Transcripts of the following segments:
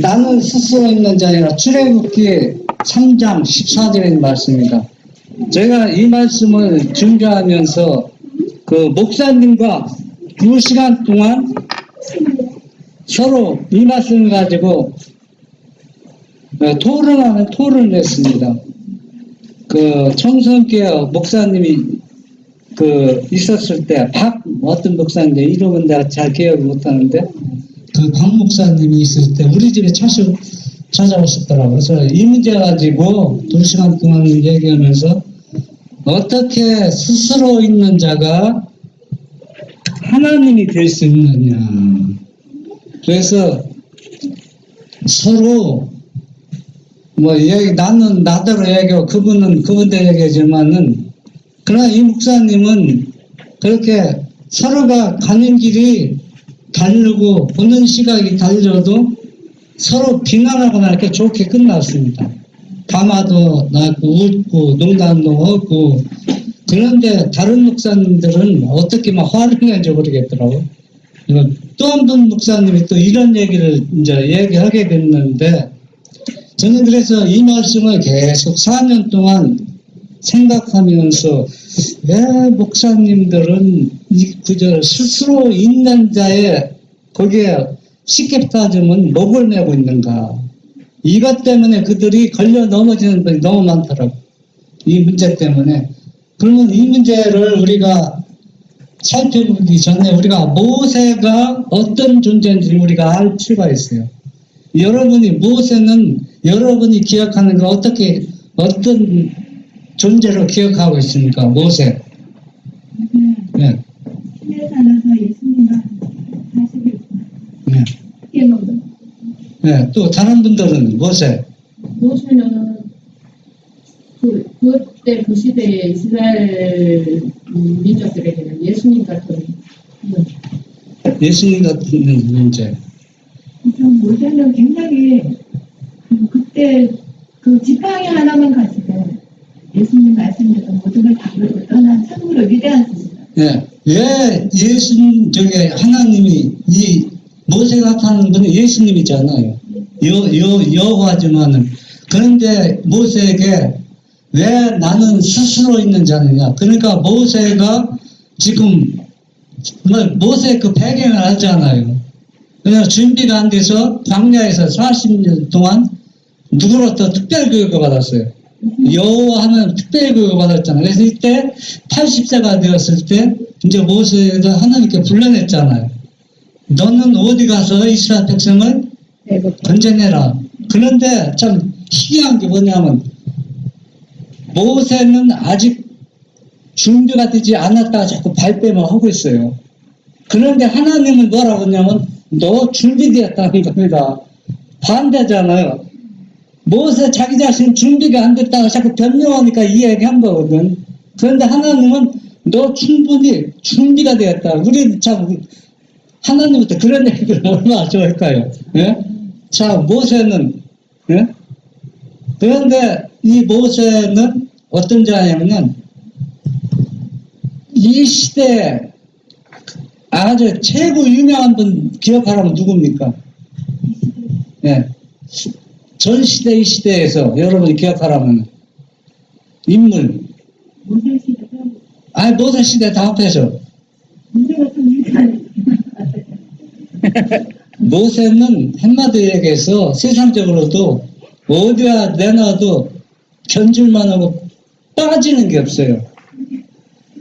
나는 스스로 있는 자니라 출애굽기 3장 14절의 말씀입니다. 제가 이 말씀을 준비하면서 그 목사님과 2시간 동안 서로 이 말씀을 가지고 토론을 했습니다. 그 청송교회 목사님이 있었을 때 어떤 목사인데 이름은 내가 잘 기억을 못하는데 그 박 목사님이 있을 때 우리 집에 찾아오셨더라고요. 그래서 이 문제 가지고 2시간 동안 얘기하면서 어떻게 스스로 있는 자가 하나님이 될 수 있느냐. 그래서 서로 나는 나대로 얘기하고 그분은 그분대로 얘기하지만은 그러나 이 목사님은 그렇게 서로가 가는 길이 다르고 보는 시각이 달려도 서로 비난하거나 이렇게 좋게 끝났습니다. 담화도 나고 웃고 농담도 하고. 그런데 다른 목사님들은 어떻게 막 화를 내는지 모르겠더라고요. 또 한 분 목사님이 또 이런 얘기를 이제 얘기하게 됐는데 저는 그래서 이 말씀을 계속 4년 동안 생각하면서 왜 목사님들은 이 구절 스스로 있는 자에 거기에 쉽게 따지면 목을 내고 있는가. 이것 때문에 그들이 걸려 넘어지는 분이 너무 많더라고요. 이 문제 때문에. 그러면 이 문제를 우리가 살펴보기 전에 우리가 모세가 어떤 존재인지 우리가 알 필요가 있어요. 모세는 여러분이 기억하는 거 어떤 존재로 기억하고 있습니까? 모세. 네. 시내 살아서 예수님과 네. 네. 또 다른 분들은 모세는 그때 그 시대의 이스라엘 민족들에게는 예수님 같은 문제. 모세는 굉장히 그때 그 지팡이 하나만 가지고 예수님 말씀대로 모든 걸 다 그러고 떠난 참으로 위대한 분이다. 네. 왜 하나님이 이 모세 같은 분이 예수님이잖아요. 여호와지만은. 그런데 모세에게 왜 나는 스스로 있는 자느냐. 그러니까 모세가 지금 모세 그 배경을 알잖아요. 그래서 준비가 안 돼서 광야에서 40년 동안 누구로부터 특별교육을 받았어요. 여호와 하면 특별교육을 받았잖아요. 그래서 이때 80세가 되었을 때 이제 모세가 하나님께 불러냈잖아요. 너는 어디 가서 이스라엘 백성을 건져내라. 그런데 참 희귀한 게 뭐냐면 모세는 아직 준비가 되지 않았다가 자꾸 발뺌을 하고 있어요. 그런데 하나님은 뭐라고 하냐면 너 준비되었다는 겁니다. 반대잖아요. 모세 자기 자신 준비가 안 됐다가 자꾸 변명하니까 이 얘기 한 거거든. 그런데 하나님은 너 충분히 준비가 되었다. 우리 참 하나님부터 그런 얘기를 얼마나 좋아할까요? 예? 자, 모세는 예? 그런데 이 모세는 어떤 자냐면 이 시대에 아주 최고 유명한 분 기억하라면 누굽니까? 예. 전 시대 이 시대에서 여러분이 기억하라면 인물. 모세 시대. 아니 모세 시대 다 합해서. 모세는 한마디로 얘기해서 세상적으로도 어디가 내놔도 견줄만 하고 빠지는 게 없어요.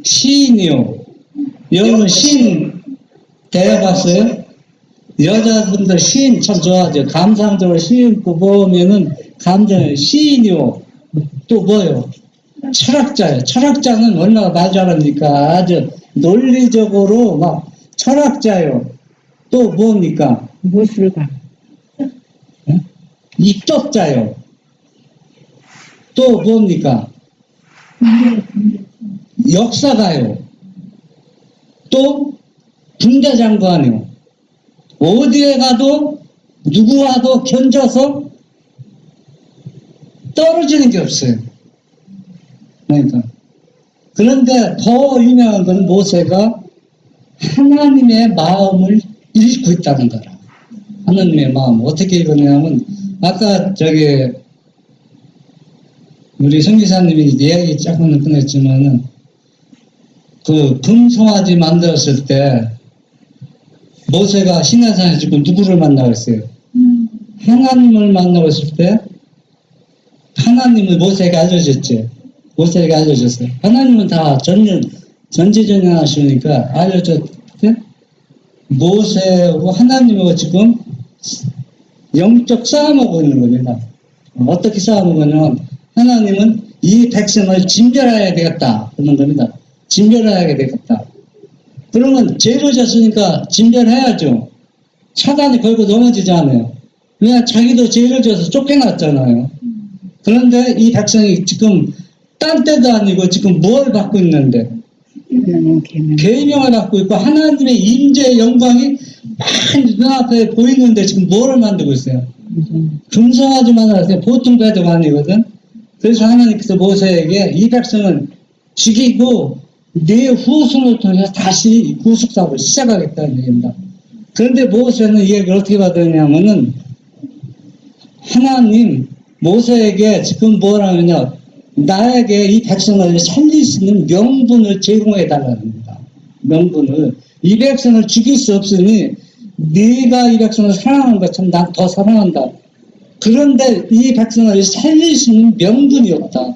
시인이요. 여러분 시인 대해봤어요? 여자분들 시인 참 좋아하죠. 감상적으로 시인 보면은 감정이 시인이요. 또 뭐요? 철학자예요. 철학자는 얼마나 말 잘합니까? 아주 논리적으로 막 철학자요. 또 뭡니까? 무술가. 입덕자요. 또 뭡니까? 역사가요. 또 군대장관이요. 어디에 가도 누구와도 견뎌서 떨어지는 게 없어요. 그러니까. 그런데 더 유명한 건 모세가 하나님의 마음을 읽고 있다는 거라. 하나님의 마음 어떻게 읽었냐면 아까 우리 성기사님이 이야기 조금은 끊었지만은 그 금송아지 만들었을 때 모세가 시내산에 지금 누구를 만나고 있어요? 하나님을 만나고 있을 때 하나님을 모세에게 알려줬지. 모세에게 알려줬어요. 하나님은 다 전지전능하시니까 알려줬을 때 모세하고 하나님하고 지금 영적 싸움하고 있는 겁니다. 어떻게 싸움하고 있냐면 하나님은 이 백성을 진멸해야 되겠다 그런 겁니다. 진멸해야 되겠다. 그러면 죄를 졌으니까 진멸해야죠. 사단이 걸고 넘어지지 않아요. 그냥 자기도 죄를 져서 쫓겨났잖아요. 그런데 이 백성이 지금 딴 때도 아니고 지금 뭘 받고 있는데 계명을 받고 있고 하나님의 임재의 영광이 많이 눈앞에 보이는데 지금 뭐를 만들고 있어요? 금송아지만 하세요. 보통 배도가 아니거든. 그래서 하나님께서 모세에게 이 백성은 죽이고 네 후손을 통해서 다시 구속사업을 시작하겠다는 얘기입니다. 그런데 모세는 이 얘기를 어떻게 받았냐면은 하나님 모세에게 지금 뭐라느냐 나에게 이 백성을 살릴 수 있는 명분을 제공해 달라는 겁니다. 명분을. 이 백성을 죽일 수 없으니 네가 이 백성을 사랑하는 것처럼 난 더 사랑한다. 그런데 이 백성을 살릴 수 있는 명분이 없다.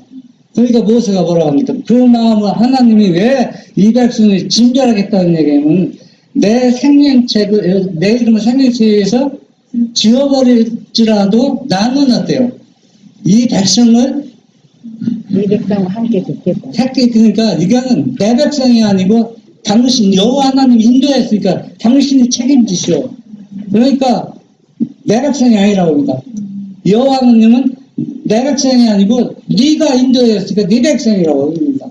그러니까 모세가 뭐라고 합니까? 그 마음을 하나님이 왜 이 백성을 진멸하겠다는 얘기하면 내 생명책을 내 이름을 생명책에서 지워버릴지라도 나는 어때요? 이 백성을 이 백성과 함께 듣겠다. 그러니까 이거는 내 백성이 아니고 당신 여호와 하나님 인도했으니까 당신이 책임지시오. 그러니까 내 백성이 아니라고 합니다. 여호와 하나님은 내 백성이 아니고 네가 인도했으니까 네 백성이라고 합니다.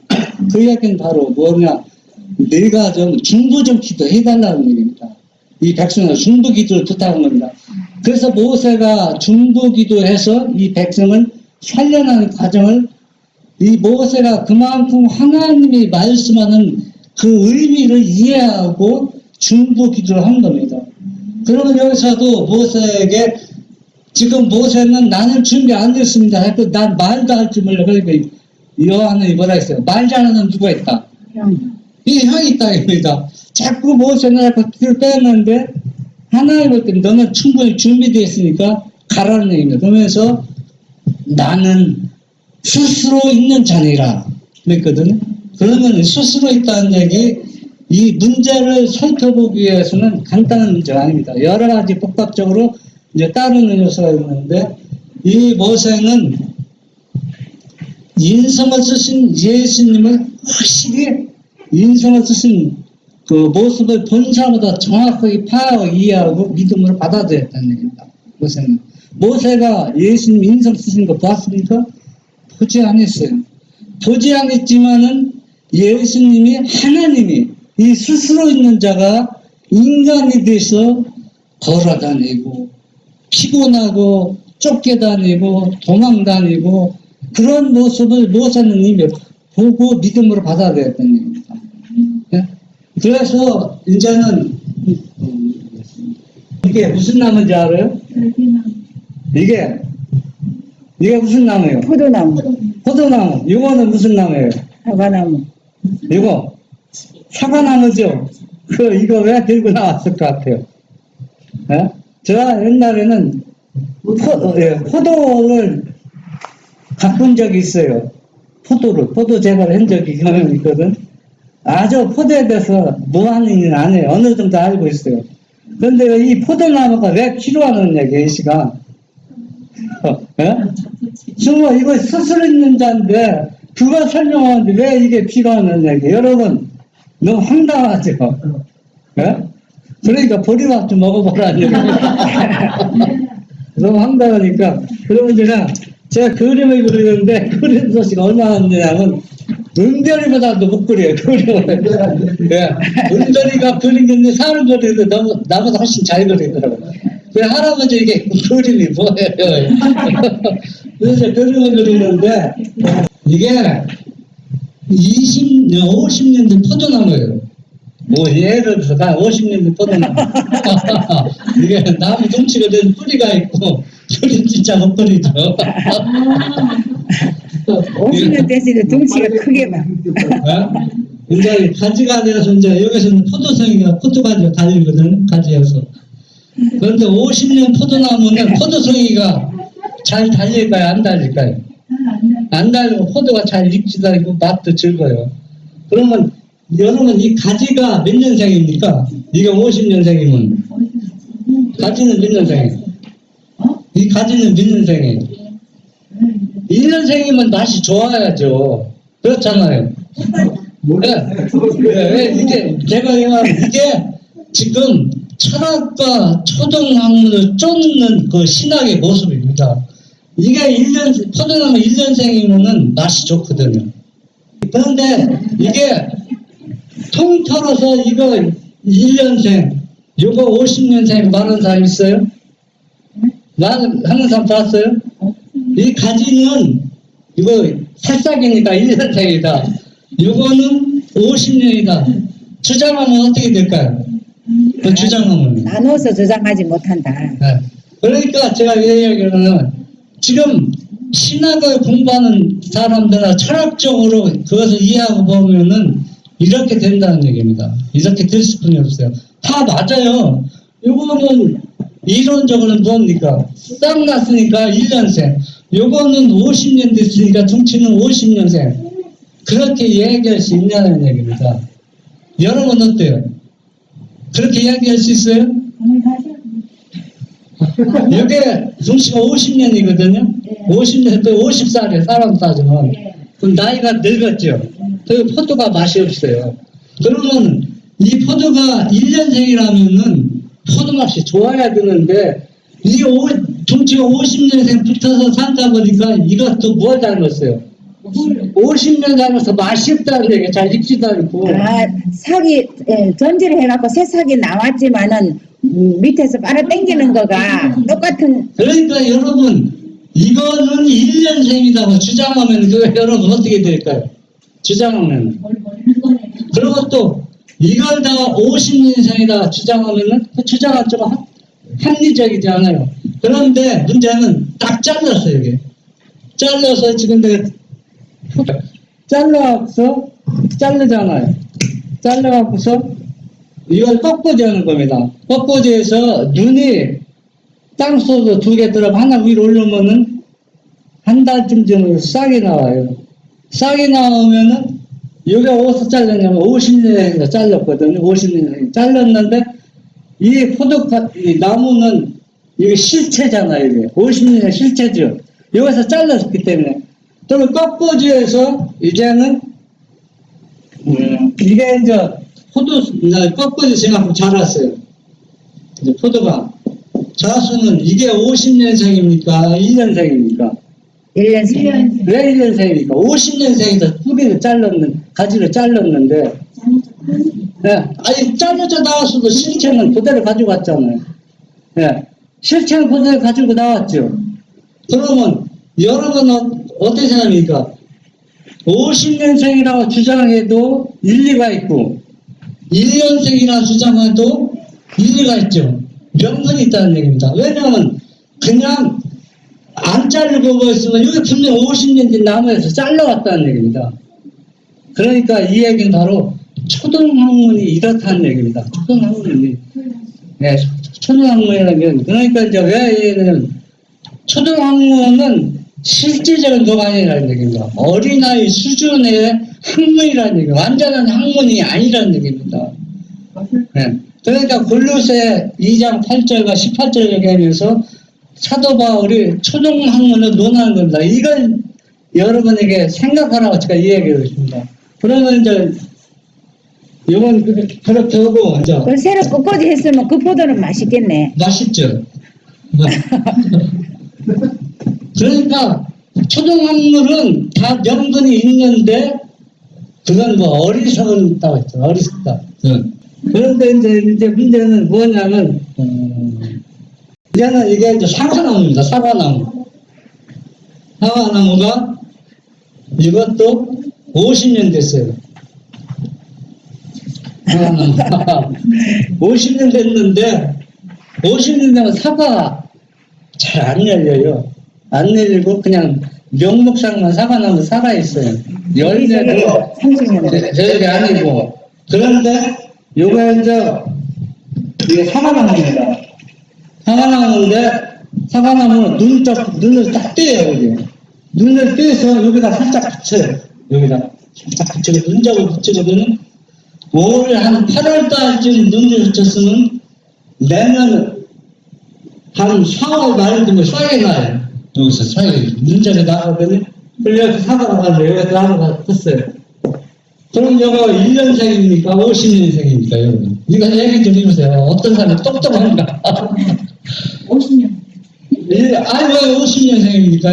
그 얘기는 바로 뭐냐? 네가 좀 중보좀 기도해달라는 얘기입니다. 이 백성은 중보 기도를 부탁한 겁니다. 그래서 모세가 중보 기도해서 이 백성을 살려나는 과정을 이 모세가 그만큼 하나님이 말씀하는 그 의미를 이해하고 중보 기도를 한 겁니다. 그러면 여기서도 모세에게 지금 모세는 나는 준비 안 됐습니다. 했고 난 말도 할 줄 몰라. 그러니까 여호와는 뭐라 했어요? 말 잘하는 누가 있다? 이 형이 있다 이겁니다. 자꾸 모세는 길을 빼는데 하나님 볼 때 너는 충분히 준비되어 있으니까 가라는 얘기입니다. 그러면서 나는 스스로 있는 자니라 그랬거든요. 그러면 스스로 있다는 얘기 이 문제를 살펴보기 위해서는 간단한 문제가 아닙니다. 여러 가지 복합적으로 이제 따르는 요소가 있는데 이 모세는 인성을 쓰신 예수님을 확실히 인성을 쓰신 그 모습을 본 사람보다 정확하게 파악하고 이해하고 믿음으로 받아들였다는 얘기입니다. 모세가 예수님 인성 쓰신 거 봤습니까? 보지 않았어요. 보지 않았지만은 예수님이 하나님이 이 스스로 있는 자가 인간이 돼서 걸어다니고 피곤하고 쫓겨다니고 도망다니고 그런 모습을 모세는 이미 보고 믿음으로 받아들였다는 얘기입니다. 네? 그래서 이제는 이게 무슨 나무인지 알아요? 이게 무슨 나무예요? 포도나무, 포도나무. 이거는 무슨 나무예요? 사과나무. 이거 사과나무죠. 이거 왜 들고 나왔을 것 같아요? 예? 제가 옛날에는 포도를 가꾼 적이 있어요. 포도 재배를 한 적이 경험이 있거든. 아주 포도에 대해서 무한 일은 안 해요. 어느 정도 알고 있어요. 그런데 이 포도나무가 왜 필요하는 얘기예요, 이 시간. 정말 이거 스스로 있는 자인데 그거 설명하는데 왜 이게 필요하는 얘기? 여러분 너무 황당하죠. 예? 그러니까 보리밥 좀 먹어보라는 얘기입니다. 너무 황당하니까. 그러면 제가 그림을 그리는데 그림 소식 얼마나 되냐면 은별이보다도 못 그려요. 그림을. 예. 은별이가 그린 건데 사람 그리는데 나보다 훨씬 잘 그리더라고요. 그 할아버지 이게 그림이 뭐예요? 그래서 그림을 그리는데 이게 50년 된 포도나무예요. 뭐 예를 들어서 50년 포도나무 이게 나무 덩치가 된 뿌리가 있고 뿌리 진짜 못 뿌리죠. 50년 됐을 덩치가 크게 봐. 어? 이제 가지가 되어서 이제 여기서는 포도송이가 포도가지가 달리거든, 가지여서. 그런데 50년 포도나무는 포도송이가 잘 달릴까요, 안 달릴까요? 안 달리고 포도가 잘 익지도 않고 맛도 즐거요. 그러면 여러분 이 가지가 몇 년생입니까? 이게 50년생이면 가지는 몇 년생이에요? 이 가지는 몇 년생이에요? 1년생이면 맛이 좋아야죠. 그렇잖아요. 네, 이게 제가 이게 지금 철학과 초등학문을 쫓는 그 신학의 모습입니다. 이게 포도나무 1년생이면은 맛이 좋거든요. 그런데 이게 통틀어서 이거 1년생, 이거 50년생 말하는 사람 있어요? 하는 사람 봤어요? 이 가지는 이거 새싹이니까 1년생이다. 이거는 50년이다. 주장하면 어떻게 될까요? 그 주장하면. 나눠서 저장하지 못한다. 네. 그러니까 제가 얘기하기로는 지금 신학을 공부하는 사람들은 철학적으로 그것을 이해하고 보면은 이렇게 된다는 얘기입니다. 이렇게 될 수뿐이 없어요. 다 맞아요. 이거는 이론적으로는 뭡니까? 싹 났으니까 1년생. 요거는 50년 됐으니까 정치는 50년생. 그렇게 이야기할 수 있냐는 얘기입니다. 여러분 어때요? 그렇게 이야기할 수 있어요? 이게 정치가 50년이거든요. 50년, 또 50살에 사람 따지면. 그럼 나이가 늙었죠. 그 포도가 맛이 없어요. 그러면 이 포도가 1년생이라면은 포도 맛이 좋아야 되는데 이 정치가 50년생 붙어서 산다 보니까 이것도 뭘 닮았어요? 50년 닮아서 맛이 없다는 얘기 잘 익지도 않고. 삭이 전지를 해갖고 새 삭이 나왔지만은 밑에서 빨아 당기는 거가 똑같은. 그러니까 여러분 이거는 1년생이라고 주장하면 그 여러분 어떻게 될까요? 주장하면. 그리고 또 이걸 다 50년생이다 주장하면은 그 주장은 좀 합리적이지 않아요. 그런데 문제는 딱 잘랐어요, 이게. 잘라서 지금 내가 자르잖아요. 잘라갖고서 이걸 꺾어지 하는 겁니다. 꺾어지해서 눈이 땅속으로 2개 들어가면 하나 위로 올려면은 한 달쯤 전에 싹이 나와요. 싹이 나오면은 여기가 어디서 잘랐냐면 50년에 잘랐거든요. 50년에 잘랐는데 이 이 나무는 이게 실체잖아요. 이게 50년의 실체죠. 여기서 잘랐기 때문에 또 꺾어지에서 이제는 이게 이제 꺾어지 생각하고 자랐어요. 이제 포도가 자수는 이게 50년생입니까? 1년생입니까? 1년생. 왜 1년생입니까? 50년생에서 뿌리를 가지를 잘랐는데, 예, 아니, 잘라져 나왔어도 실체는 그대로 가지고 왔잖아요. 예, 실체는 그대로 가지고 나왔죠. 그러면, 여러분은 어떻게 생각합니까? 50년생이라고 주장해도 일리가 있고, 1년생이라고 주장해도 일리가 있죠. 명분이 있다는 얘기입니다. 왜냐하면, 그냥, 안 자르고 있으면 여기 분명 50년 된 나무에서 잘라왔다는 얘기입니다. 그러니까 이 얘기는 바로 초등학문이 이렇다는 얘기입니다. 초등학문이. 네, 초등학문이라는 게 그러니까 이제 왜 얘는 초등학문은 실질적인 도가 아니라는 얘기입니다. 어린아이 수준의 학문이라는 얘기, 완전한 학문이 아니라는 얘기입니다. 네. 그러니까 골로새 2장 8절과 18절 얘기하면서 사도 바울이 초등학문을 논하는 겁니다. 이걸 여러분에게 생각하라고 제가 이야기하고 있습니다. 그러면 이제 이건 그렇게 하고 이제 그걸 새로 꺾어지 했으면 그 포도는 맛있겠네. 맛있죠. 그러니까 초등학문은 다 명분이 있는데 그건 뭐 어리석은 있다고 했죠. 어리석다. 그런데 이제 문제는 뭐냐면 이제는 이게 이제 사과나무입니다. 사과나무. 사과나무가 이것도 50년 됐어요. 50년 됐는데 50년 되면 사과 잘 안 열려요. 안 열리고 그냥 명목상만 사과나무 살아있어요. 열매도 30년. 저게 아니고. 그런데 요거 이제 이게 사과나무입니다. 사과나무인데 사과나무는 눈을 딱 떼요. 여기. 눈을 떼서 여기다 살짝 붙여요. 여기다 살짝 붙이고 눈잡을 붙이거든요. 올 한 8월 달쯤 눈을 붙였으면 내년 한 4월 말 되면 싹이 나요. 여기서 싹이 눈잡이 나가거든요. 그래서 사과가 가지고 여기서 나무가 떴어요. 그럼 이거 1년생입니까? 50년생입니까? 여러분? 이거 얘기 좀 해보세요. 어떤 사람이 똑똑한가? 50년. 아니 왜 50년생입니까?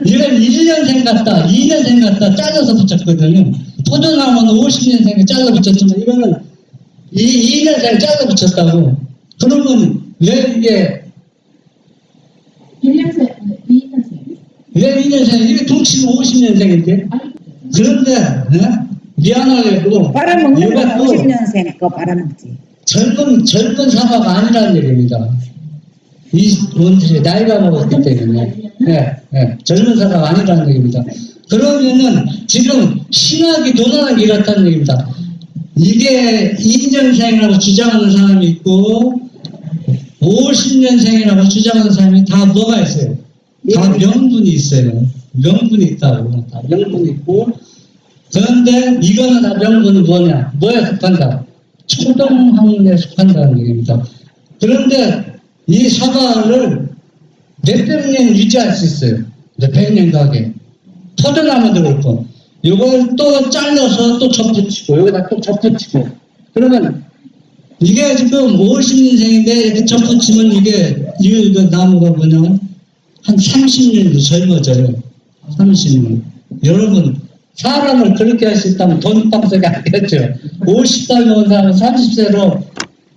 이건 1년생 같다, 2년생 같다 잘라서 붙였거든요. 포도나무는 50년생에 잘라 붙였지만 이거는 2년생 잘라 붙였다고. 그러면 왜 이게 1년생, 2년생. 왜 2년생? 이게 둥치면 50년생인데? 그런데 미안하게도 빨아먹는 건 이것도 50년생 거 빨아먹지. 젊은 사과가 아니라는 얘기입니다. 이 원들이 나이가 먹었기 때문에 젊은 사과가 아니라는 얘기입니다. 그러면은 지금 신학이 도난하기 이렇다는 얘기입니다. 이게 2년생이라고 주장하는 사람이 있고 50년생이라고 주장하는 사람이 다 뭐가 있어요? 다 명분이 있어요. 명분이 있다고. 다 명분이 있고. 그런데 이거는 다 명분은 뭐냐? 뭐에 속한다? 초동학문에 속한다는 얘기입니다. 그런데 이 사과를 몇백 년 유지할 수 있어요. 몇백 년 가게. 포도나무도 그렇고. 이걸 또 잘라서 또 접붙이고, 여기다 또 접붙이고. 그러면 이게 지금 50년생인데 이렇게 접붙이면 이거 나무가 뭐냐면 한 30년도 젊어져요. 30년. 여러분, 사람을 그렇게 할 수 있다면 돈방석이 아니겠죠. 50살 먹은 사람은 30세로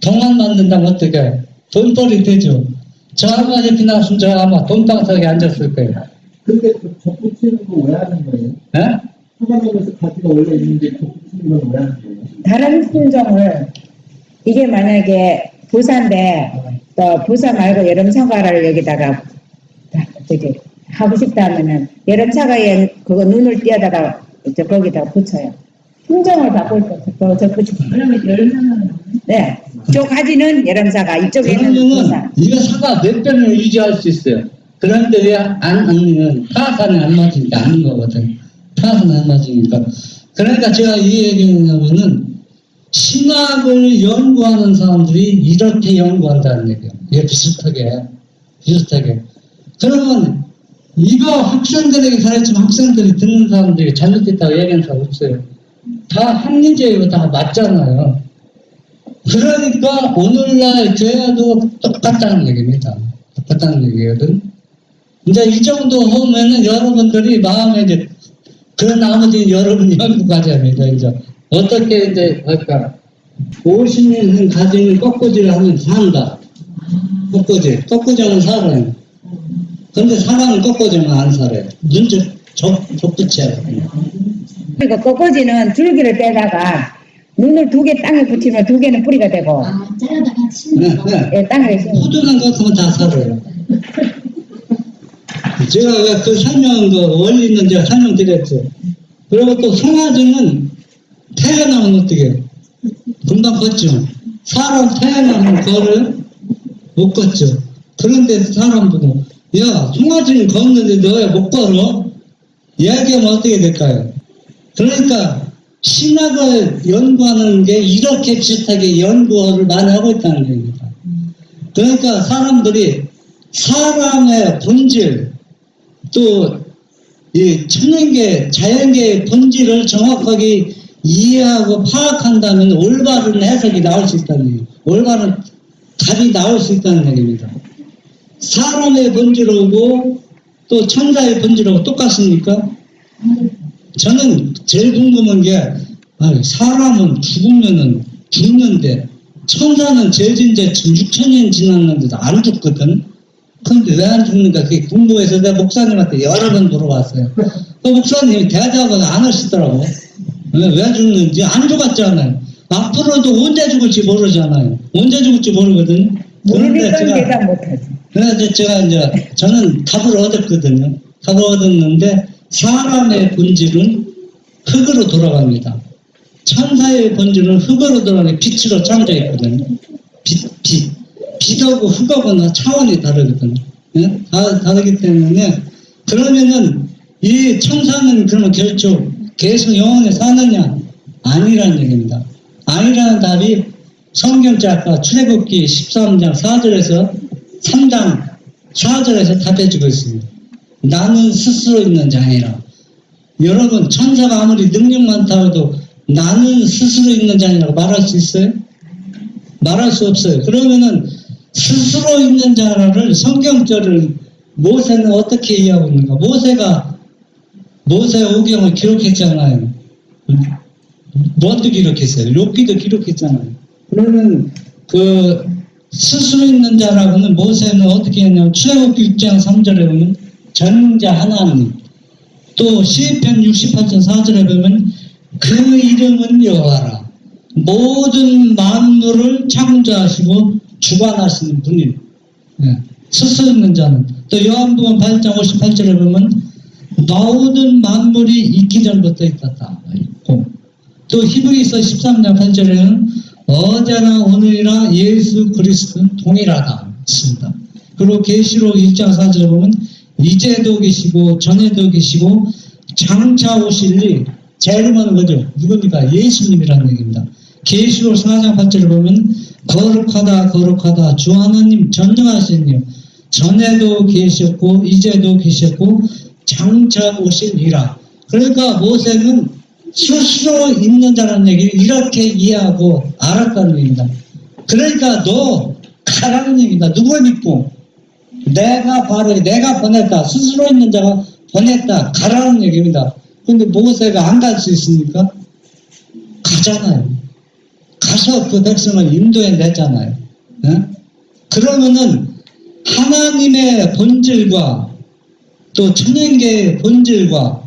동안 만든다면 어떻게 돈벌이 되죠. 저 한마디 비나왔으면 저 아마 돈방석에 앉았을 거예요. 근데 그 접붙이는 거 왜 하는 거예요? 예? 사과나무에서 가지가 원래 있는데 접붙이는 건 왜 하는 거예요? 다른 품종을 이게 만약에 부사인데 또 부사 말고 여름 사과를 여기다가 저기 하고 싶다 하면은 여름 사과에 그거 눈을 띄어다가 이제 거기다가 붙여요. 품종을 바꿀 때 그거 접붙이고. 그러면 여름 상황은 네. 저 가지는 여름 사과, 이쪽에는 그러면은 부사. 이거 사과 몇 병을 유지할 수 있어요. 그런데 왜 안 하면 타산에 안 맞으니까 아닌 거거든. 타산에 안 맞으니까. 그러니까 제가 이 얘기냐면은 신학을 연구하는 사람들이 이렇게 연구한다는 얘기예요. 이게 비슷하게. 그러면 이거 학생들에게 가르치면 학생들이 듣는 사람들이 잘못됐다고 얘기하는 사람 없어요. 다 학문제이고 다 맞잖아요. 그러니까 오늘날 교회도 똑같다는 얘기입니다. 똑같다는 얘기거든. 이제 이 정도 하면은 여러분들이 마음에 이제 그 나머지 여러분 연구까지 합니다. 이제 어떻게 이제 할까? 50년 가지는 꺾어지를 하면 산다. 꺾어지면 살아요. 근데 사람은 꺾어지면 안 살아요. 눈접 접붙여야 돼요. 그리고 꽃꽂이는 줄기를 빼다가 눈을 2개 땅에 붙이면 2개는 뿌리가 되고 잘라다가 치는 거. 예, 땅에 심으면 호두는 같으면 다 살아요. 제가 왜 그 설명, 원리는 제가 설명드렸죠. 그리고 또 송아지는 태어나면 어떻게 해요? 금방 걷죠. 사람 태어나면 걸어요? 못 걷죠. 그런데 사람 보고, 야, 송아지는 걷는데 너 왜 못 걸어? 이야기하면 어떻게 될까요? 그러니까 신학을 연구하는 게 이렇게 비슷하게 연구를 많이 하고 있다는 겁니다. 그러니까 사람들이 사람의 본질, 또 이 천연계, 자연계의 본질을 정확하게 이해하고 파악한다면 올바른 해석이 나올 수 있다는 얘기예요. 올바른 답이 나올 수 있다는 얘기입니다. 사람의 본질하고 또 천사의 본질하고 똑같습니까? 저는 제일 궁금한 게 사람은 죽으면은 죽는데 천사는 재진 지 6,000년 지났는데도 안 죽거든. 근데 왜 안 죽는가 그게 궁금해서 내가 목사님한테 여러 번 물어봤어요. 그 목사님이 대답을 안 하시더라고. 왜 죽는지 안 죽었잖아요. 앞으로도 언제 죽을지 모르잖아요. 언제 죽을지 모르거든요. 그런데 모르니까 대답 못하지. 그래서 제가 이제 저는 답을 얻었거든요. 답을 얻었는데 사람의 본질은 흙으로 돌아갑니다. 천사의 본질은 흙으로 돌아가는 빛으로 창조했거든요. 빛하고 흙하고는 차원이 다르거든요. 예? 다르기 때문에 그러면은 이 천사는 그러면 결코 계속 영원히 사느냐? 아니라는 얘기입니다. 아니라는 답이 성경자 아까 출애굽기 13장 4절에서 3장 4절에서 답해주고 있습니다. 나는 스스로 있는 자니라. 여러분 천사가 아무리 능력 많다고 해도 나는 스스로 있는 자니라고 말할 수 있어요? 말할 수 없어요. 그러면은 스스로 있는 자를 성경절을 모세는 어떻게 이해하고 있는가? 모세 오경을 기록했잖아요. 뭐도 기록했어요? 욥기도 기록했잖아요. 그러면 그 스스로 있는 자라고는 모세는 어떻게 했냐면 출애굽기 6장 3절에 보면 전능자 하나님, 또 시편 68편 4절에 보면 그 이름은 여호와라. 모든 만물을 창조하시고 주관하시는 분이 스스로 있는 자는, 또 요한복음 8장 58절에 보면 모든 만물이 있기 전부터 있었다 있고, 또 히브리서 13장 8절에는 어제나 오늘이나 예수 그리스도는 동일하다 있습니다. 그리고 계시록 1장 4절에 보면 이제도 계시고 전에도 계시고 장차 오실리, 제일 많은 거죠. 누굽니까? 예수님이라는 얘기입니다. 계시록 4장 8절을 보면 거룩하다 거룩하다 주 하나님 전능하시니요 전에도 계셨고 이제도 계셨고 장차 오실리라. 그러니까 모세는 스스로 있는 자라는 얘기를 이렇게 이해하고 알았다는 얘기입니다. 그러니까 너 가라는 얘기입니다. 누굴 믿고? 내가 보냈다. 스스로 있는 자가 보냈다. 가라는 얘기입니다. 근데 모세가 안 갈 수 있습니까? 가잖아요. 가서 그 백성을 인도해냈잖아요. 예? 그러면은 하나님의 본질과 또 천연계의 본질과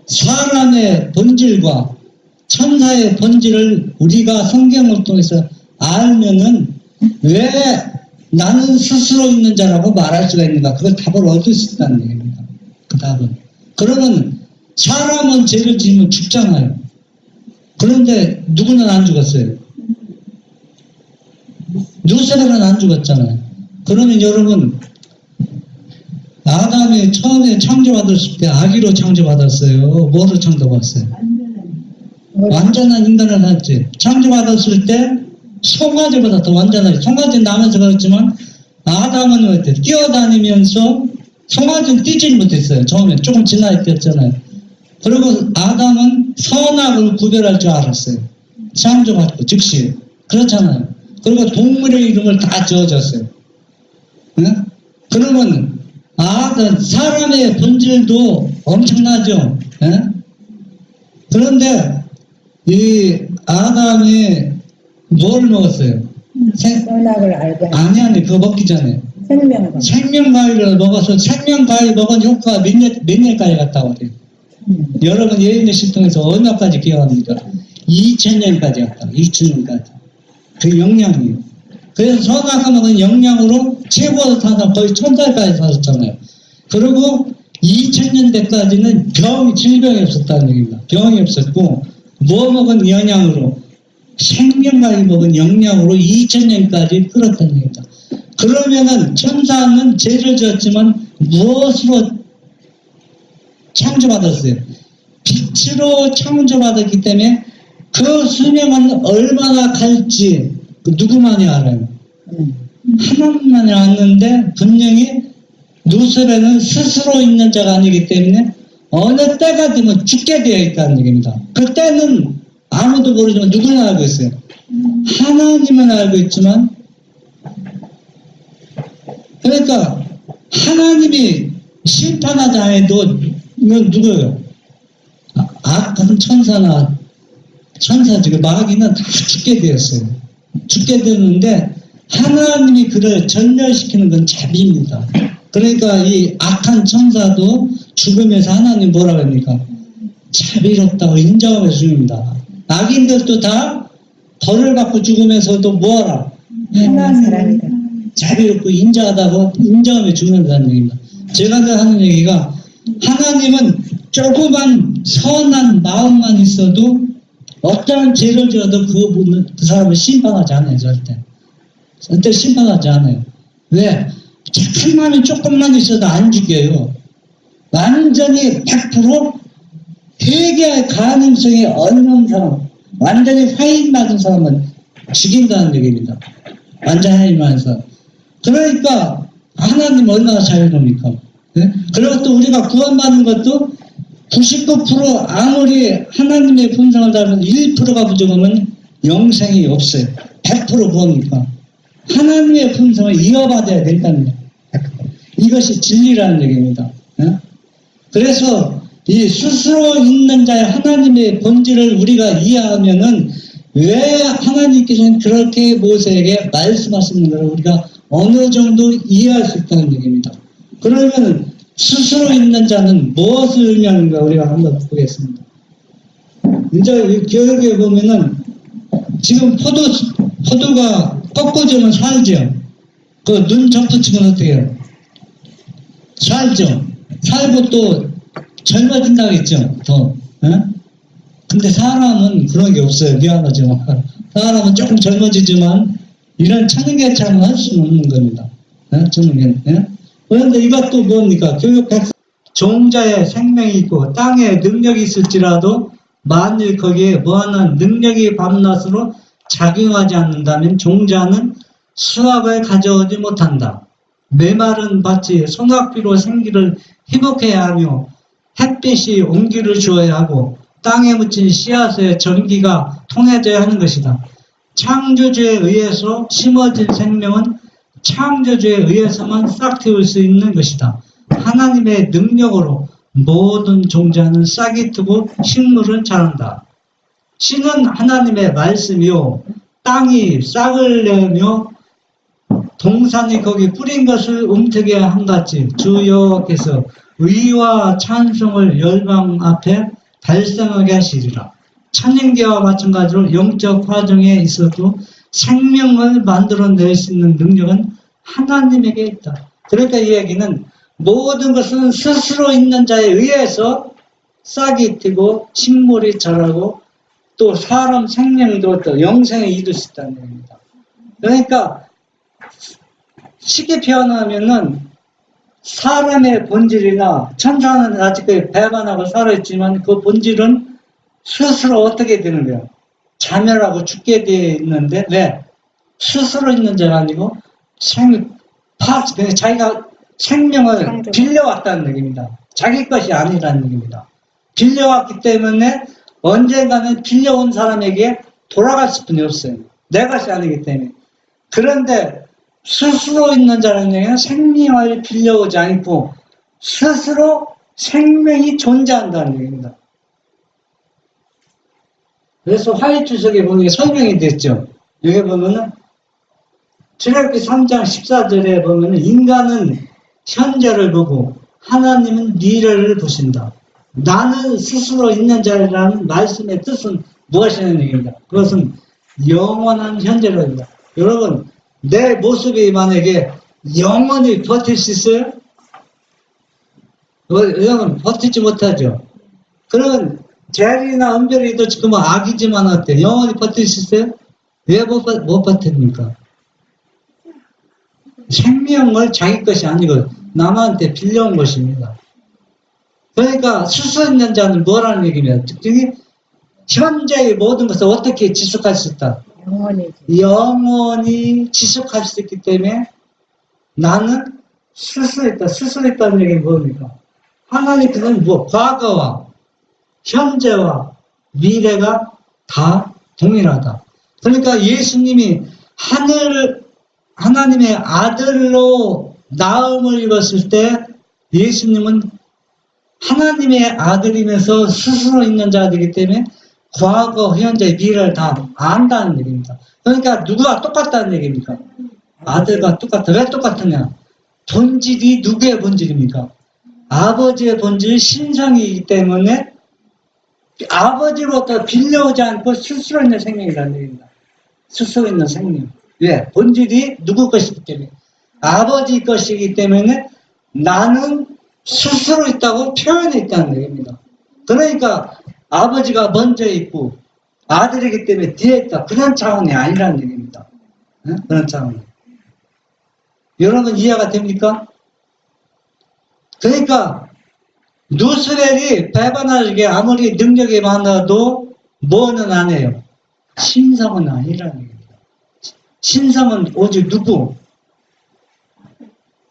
사람의 본질과 천사의 본질을 우리가 성경을 통해서 알면은 왜 나는 스스로 있는 자라고 말할 수가 있는가? 그걸 답을 얻을 수 있다는 얘기입니다. 그 답은. 그러면 사람은 죄를 지으면 죽잖아요. 그런데 누구는 안 죽었어요. 루시퍼는 안 죽었잖아요. 그러면 여러분 아담이 처음에 창조받았을 때 아기로 창조받았어요. 뭐로 창조받았어요? 완전한 인간을 낳았지. 창조받았을 때 송아지보다 더 완전하게, 송아지는 나면서 그렇지만 아담은 왜 했대? 뛰어다니면서 송아지는 뛰지 못했어요. 처음에 조금 지나야 뛰었잖아요. 그리고 아담은 선악을 구별할 줄 알았어요. 창조받고 즉시. 그렇잖아요. 그리고 동물의 이름을 다 지어줬어요. 네? 그러면 사람의 본질도 엄청나죠. 네? 그런데 이 아담이 뭘 먹었어요? 선악을 알고 아니 그거 먹기 전에 생명과일을 먹어서 생명과일 먹은 효과가 몇 년까지 갔다고 그래요. 여러분 예인의식 통해서 얼마까지 기억합니까? 2000년까지 갔다고. 2000년까지. 그 영양이에요. 그래서 선악을 먹은 영양으로 최고로 타서 거의 1000살까지 살았잖아요. 그리고 2000년대까지는 질병이 없었다는 얘기입니다. 병이 없었고 뭐 먹은 영양으로, 생명과일 먹은 영양으로 2000년까지 끌었다는 얘기입니다. 그러면은 천사는 죄를 지었지만 무엇으로 창조받았어요? 빛으로 창조받았기 때문에 그 수명은 얼마나 갈지 누구만이 알아요? 하나님만이 아는데 분명히 루스벨은 스스로 있는 자가 아니기 때문에 어느 때가 되면 죽게 되어 있다는 얘기입니다. 그때는 아무도 모르지만 누구는 알고 있어요? 하나님은 알고 있지만, 그러니까 하나님이 심판하지 않아도 이건 누구예요? 악한 천사지 마귀는 다 죽게 되었어요. 죽게 되는데 하나님이 그를 전멸시키는 건 자비입니다. 그러니까 이 악한 천사도 죽으면서 하나님 뭐라고 합니까? 자비롭다고 인정해 줍니다. 악인들도 다 벌을 받고 죽으면서도 뭐하라? 하나님을 사랑이다. 자비롭고 인자하다고 인정해 주는다는 얘기입니다. 제가 하는 얘기가 하나님은 조그만 선한 마음만 있어도 어떠한 죄를 지어도 그 사람을 심판하지 않아요. 절대 심판하지 않아요. 왜? 착한 마음이 조금만 있어도 안 죽여요. 완전히 100% 회개할 가능성이 없는 사람, 완전히 화인 맞은 사람은 죽인다는 얘기입니다. 완전 화인 맞은 사람. 그러니까 하나님 얼마나 자유로웁니까? 네? 그리고 또 우리가 구원받는 것도 99% 아무리 하나님의 분상을 닮은 1%가 부족하면 영생이 없어요. 100% 구원이니까. 하나님의 분성을 이어받아야 된다는 거예요. 이것이 진리라는 얘기입니다. 네? 그래서 이 스스로 있는 자의 하나님의 본질을 우리가 이해하면은 왜 하나님께서는 그렇게 모세에게 말씀하시는 걸 우리가 어느 정도 이해할 수 있다는 얘기입니다. 그러면 스스로 있는 자는 무엇을 의미하는가 우리가 한번 보겠습니다. 이제 여기에 보면은 지금 포도가 꺾어지면 살죠. 그 눈 접붙이면 어떻게 해요? 살죠. 살고 또 젊어진다고 했죠. 더. 어? 근데 사람은 그런 게 없어요. 미안하지만. 사람은 조금 젊어지지만 이런 천연개처럼 할 수는 없는 겁니다. 천연개. 그런데 이것도 뭡니까? 종자의 생명이 있고 땅에 능력이 있을지라도 만일 거기에 뭐하는 능력이 밤낮으로 작용하지 않는다면 종자는 수확을 가져오지 못한다. 메마른 밭이 소낙비로 생기를 회복해야 하며 햇빛이 온기를 주어야 하고 땅에 묻힌 씨앗의 전기가 통해져야 하는 것이다. 창조주에 의해서 심어진 생명은 창조주에 의해서만 싹틔울 수 있는 것이다. 하나님의 능력으로 모든 종자는 싹이 트고 식물은 자란다. 씨는 하나님의 말씀이요 땅이 싹을 내며 동산이 거기 뿌린 것을 움트게 한같이 주 여호와께서 의와 찬송을 열방 앞에 달성하게 하시리라. 찬양계와 마찬가지로 영적 과정에 있어도 생명을 만들어낼 수 있는 능력은 하나님에게 있다. 그러니까 이 얘기는 모든 것은 스스로 있는 자에 의해서 싹이 트고 식물이 자라고 또 사람 생명도 또 영생에 이룰 수 있다는 얘기입니다. 그러니까 쉽게 표현하면은 사람의 본질이나 천사는 아직까지 배반하고 살아있지만 그 본질은 스스로 어떻게 되는 거예요? 자멸하고 죽게 되어 있는데 왜? 스스로 있는 자가 아니고 자기가 생명을 빌려왔다는 얘기입니다. 자기 것이 아니라는 얘기입니다. 빌려왔기 때문에 언젠가는 빌려온 사람에게 돌아갈 수뿐이 없어요. 내 것이 아니기 때문에. 그런데 스스로 있는 자라는 얘기는 생명을 빌려오지 않고 스스로 생명이 존재한다는 얘기입니다. 그래서 화해주석에 보면 설명이 됐죠. 여기 보면은 출애굽기 3장 14절에 보면은 인간은 현재를 보고 하나님은 미래를 보신다. 나는 스스로 있는 자라는 말씀의 뜻은 무엇이냐는 얘기입니다. 그것은 영원한 현재입니다. 여러분, 내 모습이 만약에 영원히 버틸 수 있어요? 여러분, 버티지 못하죠. 그러면 재리나 은별이도 지금 악이지만 어때? 영원히 버틸 수 있어요? 왜 못 버팁니까? 생명을 자기 것이 아니고 남한테 빌려온 것입니다. 그러니까 스스로 있는 자는 뭐라는 얘기입니다. 특히 현재의 모든 것을 어떻게 지속할 수 있다? 영원히 지속할 수 있기 때문에 나는 스스로 있다. 스스로 있다는 얘기는 뭡니까? 하나님께서는 과거와 현재와 미래가 다 동일하다. 그러니까 예수님이 하나님의 아들로 나음을 입었을 때 예수님은 하나님의 아들이면서 스스로 있는 자들이기 때문에 과거, 현재, 미래를 다 안다는 얘기입니다. 그러니까 누구와 똑같다는 얘기입니까? 아들과 똑같다. 왜 똑같으냐? 본질이 누구의 본질입니까? 아버지의 본질이 신성이기 때문에 아버지로부터 빌려오지 않고 스스로 있는 생명이라는 얘기입니다. 스스로 있는 생명. 왜? 본질이 누구 것이기 때문에. 아버지 것이기 때문에 나는 스스로 있다고 표현해 있다는 얘기입니다. 그러니까 아버지가 먼저 있고 아들이기 때문에 뒤에 있다. 그런 차원이 아니라는 얘기입니다. 네? 그런 차원. 여러분 이해가 됩니까? 그러니까 누스렐이 배반하게 아무리 능력이 많아도 뭐는 안 해요? 신성은 아니라는 얘기입니다. 신성은 오직 누구?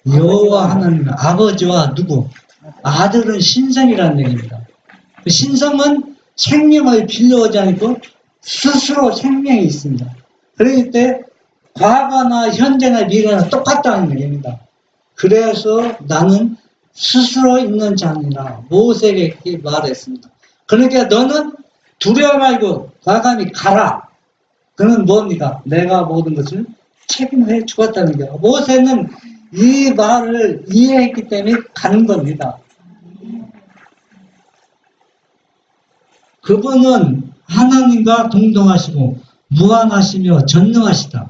여호와 하나님 아버지와 누구? 아들은 신성이라는 얘기입니다. 그 신성은 생명을 빌려오지 않고 스스로 생명이 있습니다. 그럴 때 과거나 현재나 미래나 똑같다는 얘기입니다. 그래서 나는 스스로 있는 자니라 모세에게 말했습니다. 그러니까 너는 두려워 말고 과감히 가라. 그는 뭡니까? 내가 모든 것을 책임해 주었다는 거예요. 모세는 이 말을 이해했기 때문에 가는 겁니다. 그분은 하나님과 동등하시고 무한하시며 전능하시다.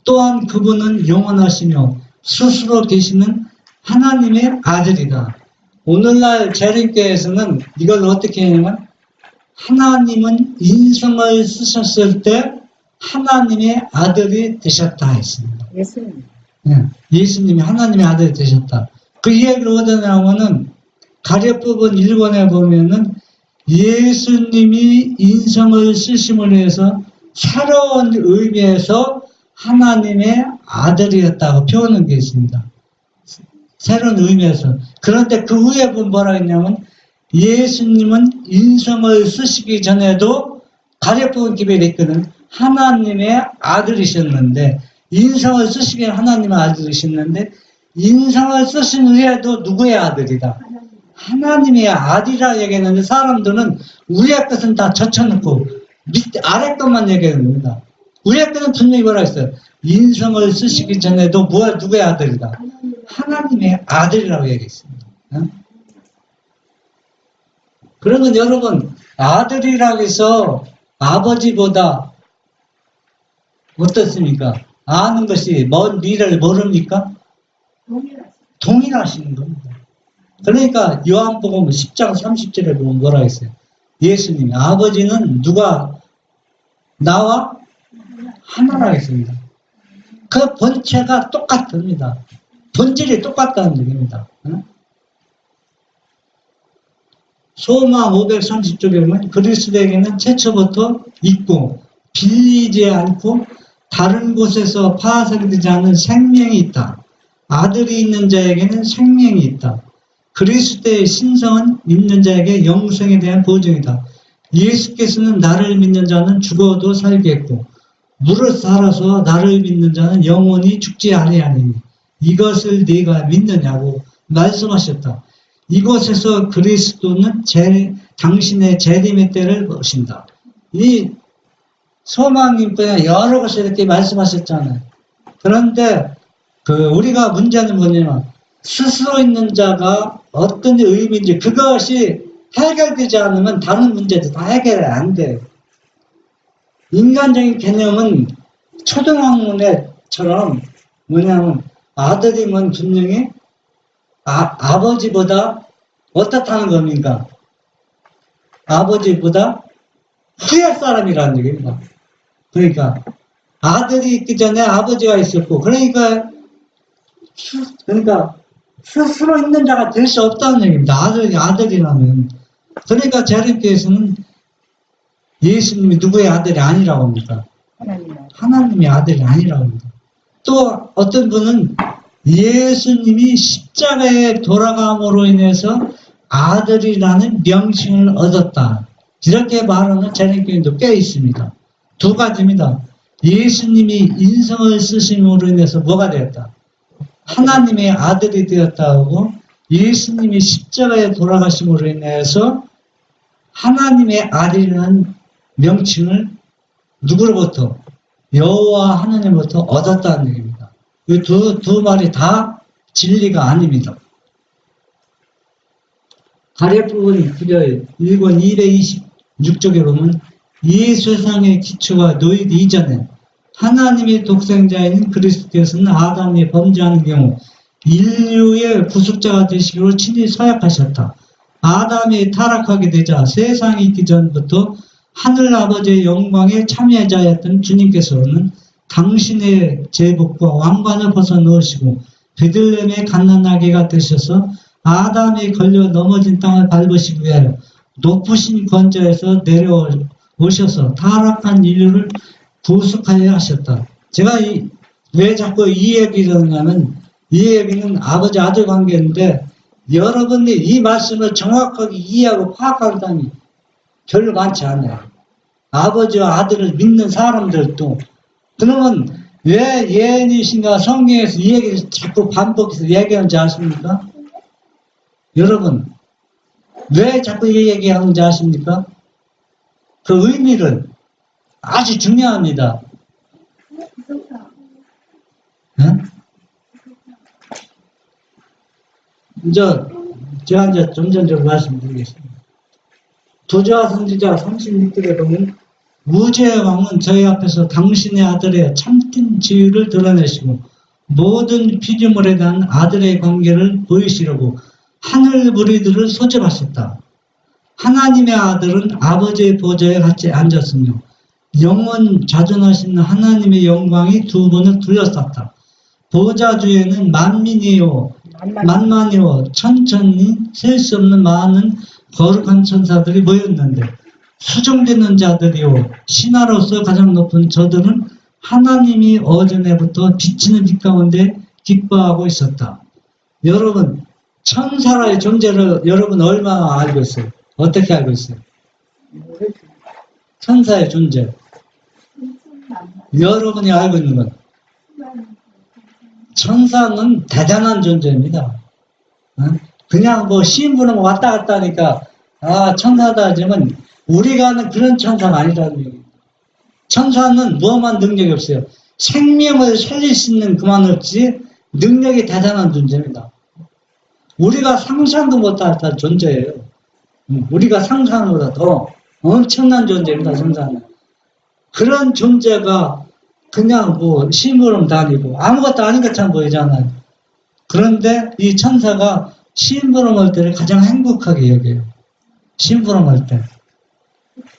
또한 그분은 영원하시며 스스로 계시는 하나님의 아들이다. 오늘날 재림교회에서는 이걸 어떻게 하냐면 하나님은 인성을 쓰셨을 때 하나님의 아들이 되셨다 했습니다. 예수님. 네, 예수님이 하나님의 아들이 되셨다. 그 이야기를 어디에 나오면은 가려법은 1권에 보면은 예수님이 인성을 쓰심을 해서 새로운 의미에서 하나님의 아들이었다고 표현한 게 있습니다. 새로운 의미에서. 그런데 그 후에 뭐라 했냐면 예수님은 인성을 쓰시기 전에도 가려법은 기별이 있거든. 하나님의 아들이셨는데 인성을 쓰시기 전에 하나님의 아들이셨는데 인성을 쓰신 후에도 누구의 아들이다? 하나님의 아들이라 얘기했는데 사람들은 위에 것은 다 젖혀놓고 아래 것만 얘기하는 겁니다. 위에 것은 분명히 뭐라 했어요? 인성을 쓰시기 전에도 누구의 아들이다? 하나님의 아들이라고 얘기했습니다. 그러면 여러분 아들이라고 해서 아버지보다 어떻습니까? 아는 것이 먼 미래를 모릅니까? 동일하시는 겁니다. 그러니까 요한복음 10장 30절에 보면 뭐라 했어요? 예수님이 아버지는 누가 나와 하나라 했습니다. 그 본체가 똑같습니다. 본질이 똑같다는 얘기입니다. 소망 530쪽에 보면 그리스도에게는 최초부터 있고 빌리지 않고 다른 곳에서 파생되지 않은 생명이 있다. 아들이 있는 자에게는 생명이 있다. 그리스도의 신성은 믿는 자에게 영생에 대한 보증이다. 예수께서는 나를 믿는 자는 죽어도 살겠고 무릇 살아서 나를 믿는 자는 영원히 죽지 아니하니니 이것을 네가 믿느냐고 말씀하셨다. 이곳에서 그리스도는 당신의 재림의 때를 보신다. 이 소망님께서 여러 것을 이렇게 말씀하셨잖아요. 그런데 우리가 문제는 뭐냐면 스스로 있는 자가 어떤 의미인지 그것이 해결되지 않으면 다른 문제도 다 해결이 안 돼요. 인간적인 개념은 초등학문에처럼 뭐냐면 아들이면 분명히 아버지보다 어떻다는 겁니까? 아버지보다 후회 사람이라는 얘기입니다. 그러니까 아들이 있기 전에 아버지가 있었고 그러니까 스스로 있는 자가 될 수 없다는 얘기입니다. 아들이라면. 그러니까 재림교에서는 예수님이 누구의 아들이 아니라고 합니다. 하나님의 아들이 아니라고 합니다. 또 어떤 분은 예수님이 십자가에 돌아감으로 인해서 아들이라는 명칭을 얻었다. 이렇게 말하는 재림교인도 꽤 있습니다. 두 가지입니다. 예수님이 인성을 쓰심으로 인해서 뭐가 되었다? 하나님의 아들이 되었다고 예수님이 십자가에 돌아가심으로 인해서 하나님의 아들이라는 명칭을 누구로부터? 여호와 하나님으로부터 얻었다는 얘기입니다. 이 두 말이 다 진리가 아닙니다. 가래부분 1권 6쪽에 보면 이 세상의 기초가 놓이기 이전에 하나님의 독생자인 그리스도께서는 아담이 범죄하는 경우 인류의 구속자가 되시기로 친히 서약하셨다. 아담이 타락하게 되자 세상이 있기 전부터 하늘 아버지의 영광에 참여자였던 주님께서는 당신의 제복과 왕관을 벗어넣으시고 베들레헴의 갓난아기가 되셔서 아담이 걸려 넘어진 땅을 밟으시기 위하여 높으신 권좌에서 내려오셔서 타락한 인류를 구속하여 하셨다. 제가 왜 자꾸 이 얘기를 하냐면 이 얘기는 아버지 아들 관계인데 여러분이 이 말씀을 정확하게 이해하고 파악하다니 별로 많지 않아요. 아버지와 아들을 믿는 사람들도. 그러면 왜 예언이신가 성경에서 이 얘기를 자꾸 반복해서 얘기하는지 아십니까? 여러분 왜 자꾸 이 얘기하는지 아십니까? 그 의미를 아주 중요합니다. 네? 제가 이제 점점적으로 말씀드리겠습니다. 도저와 선지자 36절에 보면 우주의 왕은 저희 앞에서 당신의 아들의 참된 지위를 드러내시고 모든 피조물에 대한 아들의 관계를 보이시려고 하늘 무리들을 소집하셨다. 하나님의 아들은 아버지의 보좌에 같이 앉았으며 영원 자존하신 하나님의 영광이 두 번을 둘러쌌다. 보좌 주에는 만민이요 만만이요 천천히 셀 수 없는 많은 거룩한 천사들이 모였는데 수종되는 자들이요 신하로서 가장 높은 저들은 하나님이 어전에부터 비치는 빛 가운데 기뻐하고 있었다. 여러분 천사의 존재를 여러분 얼마나 알고 있어요? 어떻게 알고 있어요? 천사의 존재 여러분이 알고 있는 건 천사는 대단한 존재입니다. 그냥 뭐 시인부는 왔다 갔다 하니까 천사다 하지만 우리가 아는 그런 천사가 아니라는 얘기입니다. 천사는 뭐만 능력이 없어요. 생명을 살릴 수 있는 그만 없지 능력이 대단한 존재입니다. 우리가 상상도 못할 존재예요. 우리가 상상보다 더 엄청난 존재입니다. 천사는. 그런 존재가 그냥 뭐 심부름 다니고 아무것도 아닌 것처럼 보이잖아요. 그런데 이 천사가 심부름할 때를 가장 행복하게 여겨요. 심부름할 때.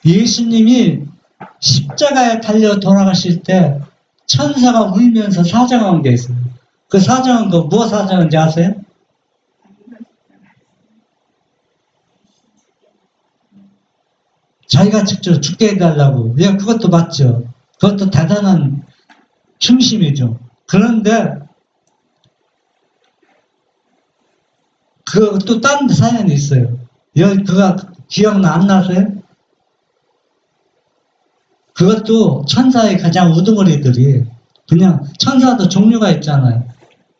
예수님이 십자가에 달려 돌아가실 때 천사가 울면서 사정한 게 있어요. 그 사정한 거 뭐 사정한지 아세요? 자기가 직접 죽게 해달라고. 예, 그것도 맞죠. 그것도 대단한 충심이죠. 그런데 또 다른 사연이 있어요. 그가 기억나 안 나세요? 그것도 천사의 가장 우두머리들이 그냥 천사도 종류가 있잖아요.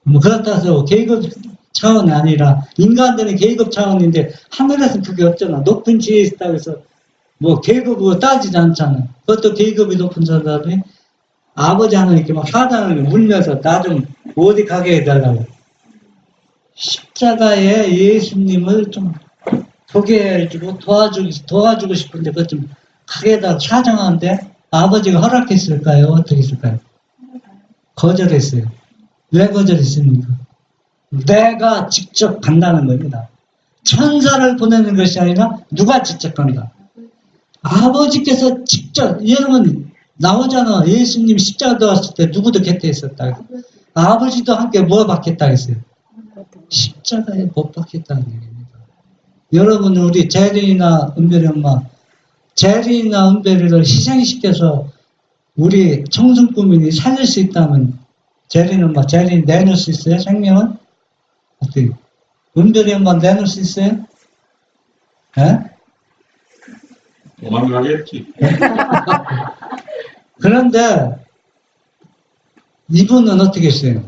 뭐 그렇다 해서 계급 차원이 아니라 인간들은 계급 차원인데 하늘에서 그게 없잖아. 높은 지혜에 있다고 해서 뭐 계급으로 따지지 않잖아요. 그것도 계급이 높은 천사들이 아버지 하나님께 막 사단을 울면서 나 좀 어디 가게 해달라고. 십자가에 예수님을 좀 보게 해주고 도와주고 싶은데 그것 좀 가게에다 사정하는데 아버지가 허락했을까요? 어떻게 했을까요? 거절했어요. 왜 거절했습니까? 내가 직접 간다는 겁니다. 천사를 보내는 것이 아니라 누가 직접 간다? 아버지께서 직접. 여러분 나오잖아. 예수님 십자가 왔을 때 누구도 곁에 있었다. 아버지도 함께 뭐 받겠다 했어요? 십자가에 못 박혔다는 얘기입니다. 여러분 우리 재린이나 은별이 엄마 재린이나 은별이를 희생시켜서 우리 청순구민이 살릴 수 있다면 재린 엄마 재린 내놓을 수 있어요? 생명은? 어떻게? 은별이 엄마 내놓을 수 있어요? 예? 도망가겠지. 그런데 이분은 어떻게 했어요?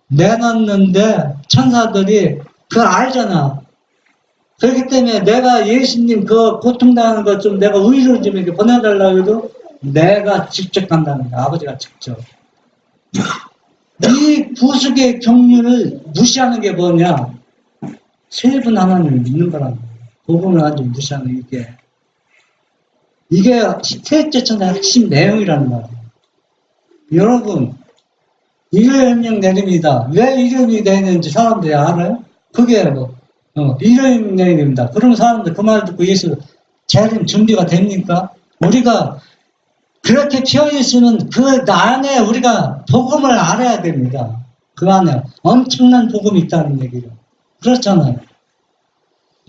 내놨는데 천사들이 그걸 알잖아. 그렇기 때문에 내가 예수님 그 고통당하는 것 좀 내가 위로 좀 이렇게 보내달라고 해도 내가 직접 간다는 거야. 아버지가 직접. 이 구속의 경륜을 무시하는 게 뭐냐? 세 분 하나님을 믿는 거라는 거야. 그분을 아주 무시하는 게 이게 셋째 천사의 핵심 내용이라는 말이에요. 여러분, 이름 내립니다. 왜 이름이 내리는지 사람들이 알아요? 그게 이름 내립니다. 그러면 사람들 그 말 듣고 예수 재림 준비가 됩니까? 우리가 그렇게 피어 있으면 그 안에 우리가 복음을 알아야 됩니다. 그 안에 엄청난 복음이 있다는 얘기를. 그렇잖아요.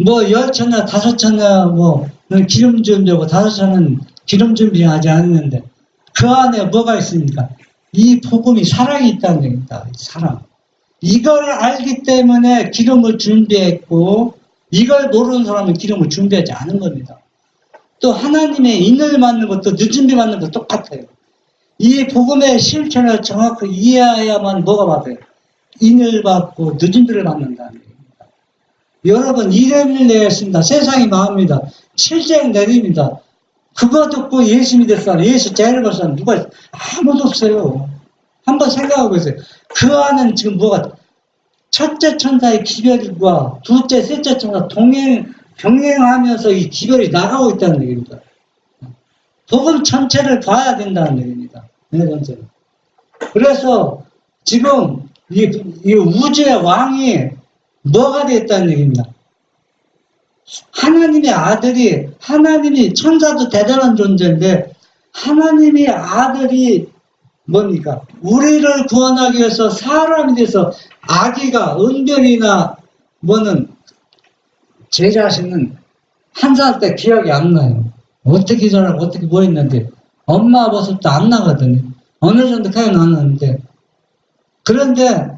뭐 10처나 5처나 뭐 기름 준비하고 5처는 기름 준비하지 않는데 그 안에 뭐가 있습니까? 이 복음이 사랑이 있다는 얘기입니다. 사랑. 이걸 알기 때문에 기름을 준비했고 이걸 모르는 사람은 기름을 준비하지 않은 겁니다. 또 하나님의 인을 받는 것도 늦은 준비 받는 것도 똑같아요. 이 복음의 실천을 정확히 이해해야만 뭐가 받아요? 인을 받고 늦은 준비를 받는다는 얘기입니다. 여러분 이름을 내렸습니다. 세상이 망합니다. 실제 내립니다. 그거 듣고 예수 믿을 사람, 예수 재림 받을 사람 누가 있어요? 아무도 없어요. 한번 생각하고 계세요. 그 안은 지금 뭐가 첫째 천사의 기별과 둘째, 셋째 천사 병행하면서 이 기별이 나가고 있다는 얘기입니다. 복음 전체를 봐야 된다는 얘기입니다. 그래서 지금 이 우주의 왕이 뭐가 됐다는 얘기입니다. 하나님의 아들이, 하나님이 천사도 대단한 존재인데 하나님의 아들이 뭡니까? 우리를 구원하기 위해서 사람이 돼서 아기가 은별이나 뭐는 제 자신은 한 살 때 기억이 안 나요. 어떻게 자라고 어떻게 뭐 했는데 엄마 모습도 안 나거든요. 어느 정도 기억이 나는데 그런데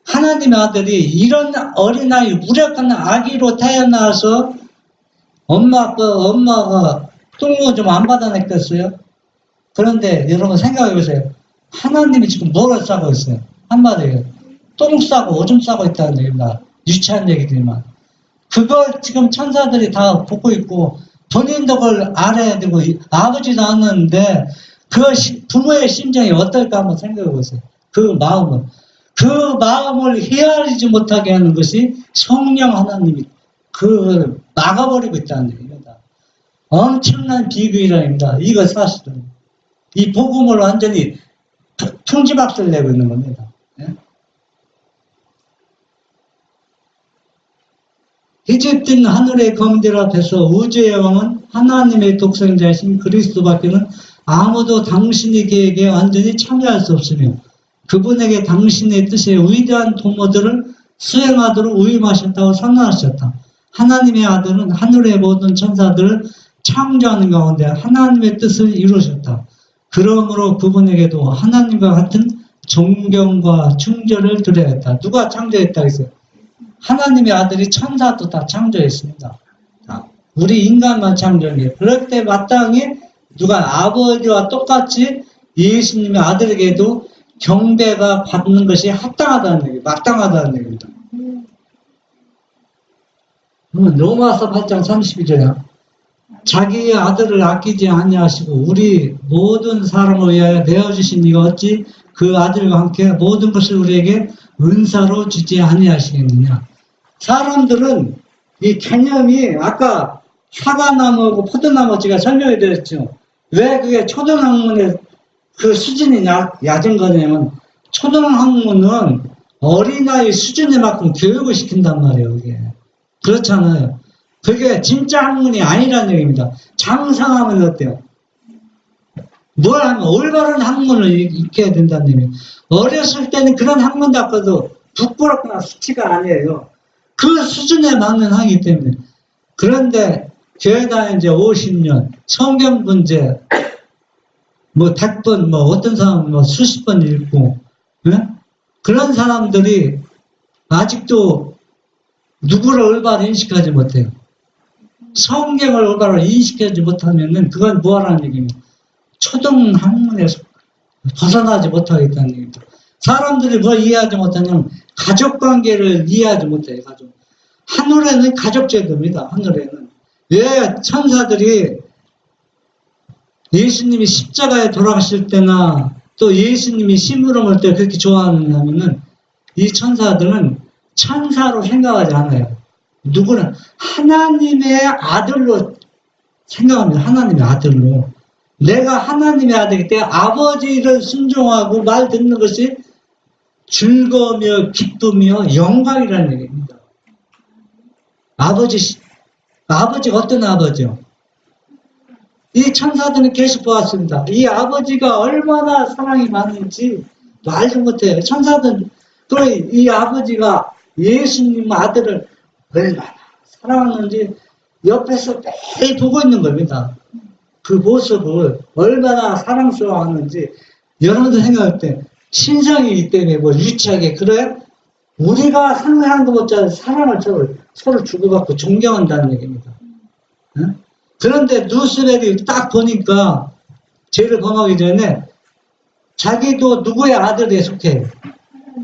하나님의 아들이 이런 어린아이 무력한 아기로 태어나서 엄마가 똥을 좀 안 받아냈겠어요? 그런데 여러분 생각해 보세요. 하나님이 지금 뭐를 싸고 있어요? 한마디로 똥 싸고 오줌 싸고 있다는 얘기입니다. 유치한 얘기들만. 그걸 지금 천사들이 다 보고 있고 본인도 그걸 알아야 되고 아버지도 아는데 그 부모의 심정이 어떨까 한번 생각해 보세요. 그 마음을 헤아리지 못하게 하는 것이 성령 하나님이 그 막아버리고 있다는 얘기입니다. 엄청난 비극이랍니다. 이거 사실은 이 복음을 완전히 풍지박살 내고 있는 겁니다. 이집트는 하늘의 검들 앞에서 우주의 왕은 하나님의 독생자이신 그리스도밖에는 아무도 당신의 계획에 완전히 참여할 수 없으며 그분에게 당신의 뜻의 위대한 도모들을 수행하도록 위임하셨다고 선언하셨다. 하나님의 아들은 하늘의 모든 천사들을 창조하는 가운데 하나님의 뜻을 이루셨다. 그러므로 그분에게도 하나님과 같은 존경과 충절을 드려야 했다. 누가 창조했다 했어요? 하나님의 아들이 천사도 다 창조했습니다. 우리 인간만 창조한 게 그럴 때 마땅히 누가 아버지와 똑같이 예수님의 아들에게도 경배가 받는 것이 합당하다는 얘기, 마땅하다는 얘기입니다. 로마서 8장 32절에 자기의 아들을 아끼지 아니하시고 우리 모든 사람을 위하여 내어주신 이가 어찌 그 아들과 함께 모든 것을 우리에게 은사로 주지 아니하시겠느냐. 사람들은 이 개념이 아까 사과나무하고 포도나무 제가 설명해 드렸죠. 왜 그게 초등학문의 그 수준이 낮은 거냐면 초등학문은 어린아이 수준에만큼 교육을 시킨단 말이에요. 그게. 그렇잖아요. 그게 진짜 학문이 아니라는 얘기입니다. 장성하면 어때요? 뭘 하면 올바른 학문을 익혀야 된다는 얘기예요. 어렸을 때는 그런 학문 잡고도 부끄럽거나 수치가 아니에요. 그 수준에 맞는 학이기 때문에. 그런데 교회 다닌 지 50년, 성경 문제, 뭐 100번, 뭐 어떤 사람은 뭐 수십 번 읽고, 네? 그런 사람들이 아직도 누구를 올바로 인식하지 못해요. 성경을 올바로 인식하지 못하면은 그건 뭐라는 얘기입니다. 초등학문에서 벗어나지 못하겠다는 얘기입니다. 사람들이 뭘 이해하지 못하냐면 가족관계를 이해하지 못해요. 가족. 하늘에는 가족제도입니다. 하늘에는. 왜 천사들이 예수님이 십자가에 돌아가실 때나 또 예수님이 심부름할 때 그렇게 좋아하느냐면은 이 천사들은 천사로 생각하지 않아요. 누구는 하나님의 아들로 생각합니다. 하나님의 아들로. 내가 하나님의 아들이기 때문에 아버지를 순종하고 말 듣는 것이 즐거우며 기쁨이며 영광이라는 얘기입니다. 아버지가 어떤 아버지요? 이 천사들은 계속 보았습니다. 이 아버지가 얼마나 사랑이 많은지 말도 못해요. 천사들은 또 이 아버지가 예수님 아들을 얼마나 사랑하는지 옆에서 매일 보고 있는 겁니다. 그 모습을 얼마나 사랑스러워하는지 여러분들 생각할 때 신성이기 때문에 뭐 유치하게 그래? 우리가 상상한 것보다 사랑을 서로 주고받고 존경한다는 얘기입니다. 응? 그런데 누스벨이 딱 보니까 죄를 범하기 전에 자기도 누구의 아들에 속해요?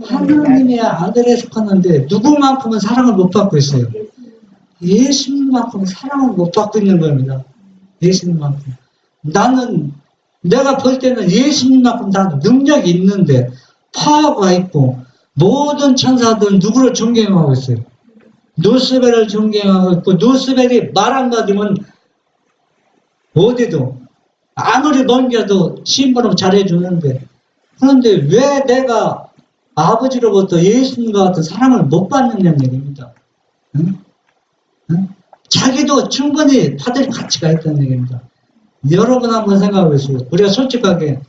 하나님의 아들에 속하는데 누구만큼은 사랑을 못 받고 있어요. 예수님만큼 사랑을 못 받고 있는 겁니다. 예수님만큼. 내가 볼 때는 예수님만큼 나는 능력이 있는데 파워가 있고 모든 천사들은 누구를 존경하고 있어요? 누스벨을 존경하고 있고 누스벨이 말 한마디면 어디도 아무리 넘겨도 심부름 잘해주는데 그런데 왜 내가 아버지로부터 예수님과 같은 사랑을 못 받느냐는 얘기입니다. 응? 응? 자기도 충분히 받을 가치가 있다는 얘기입니다. 여러분 한번 생각해 보세요. 우리가 솔직하게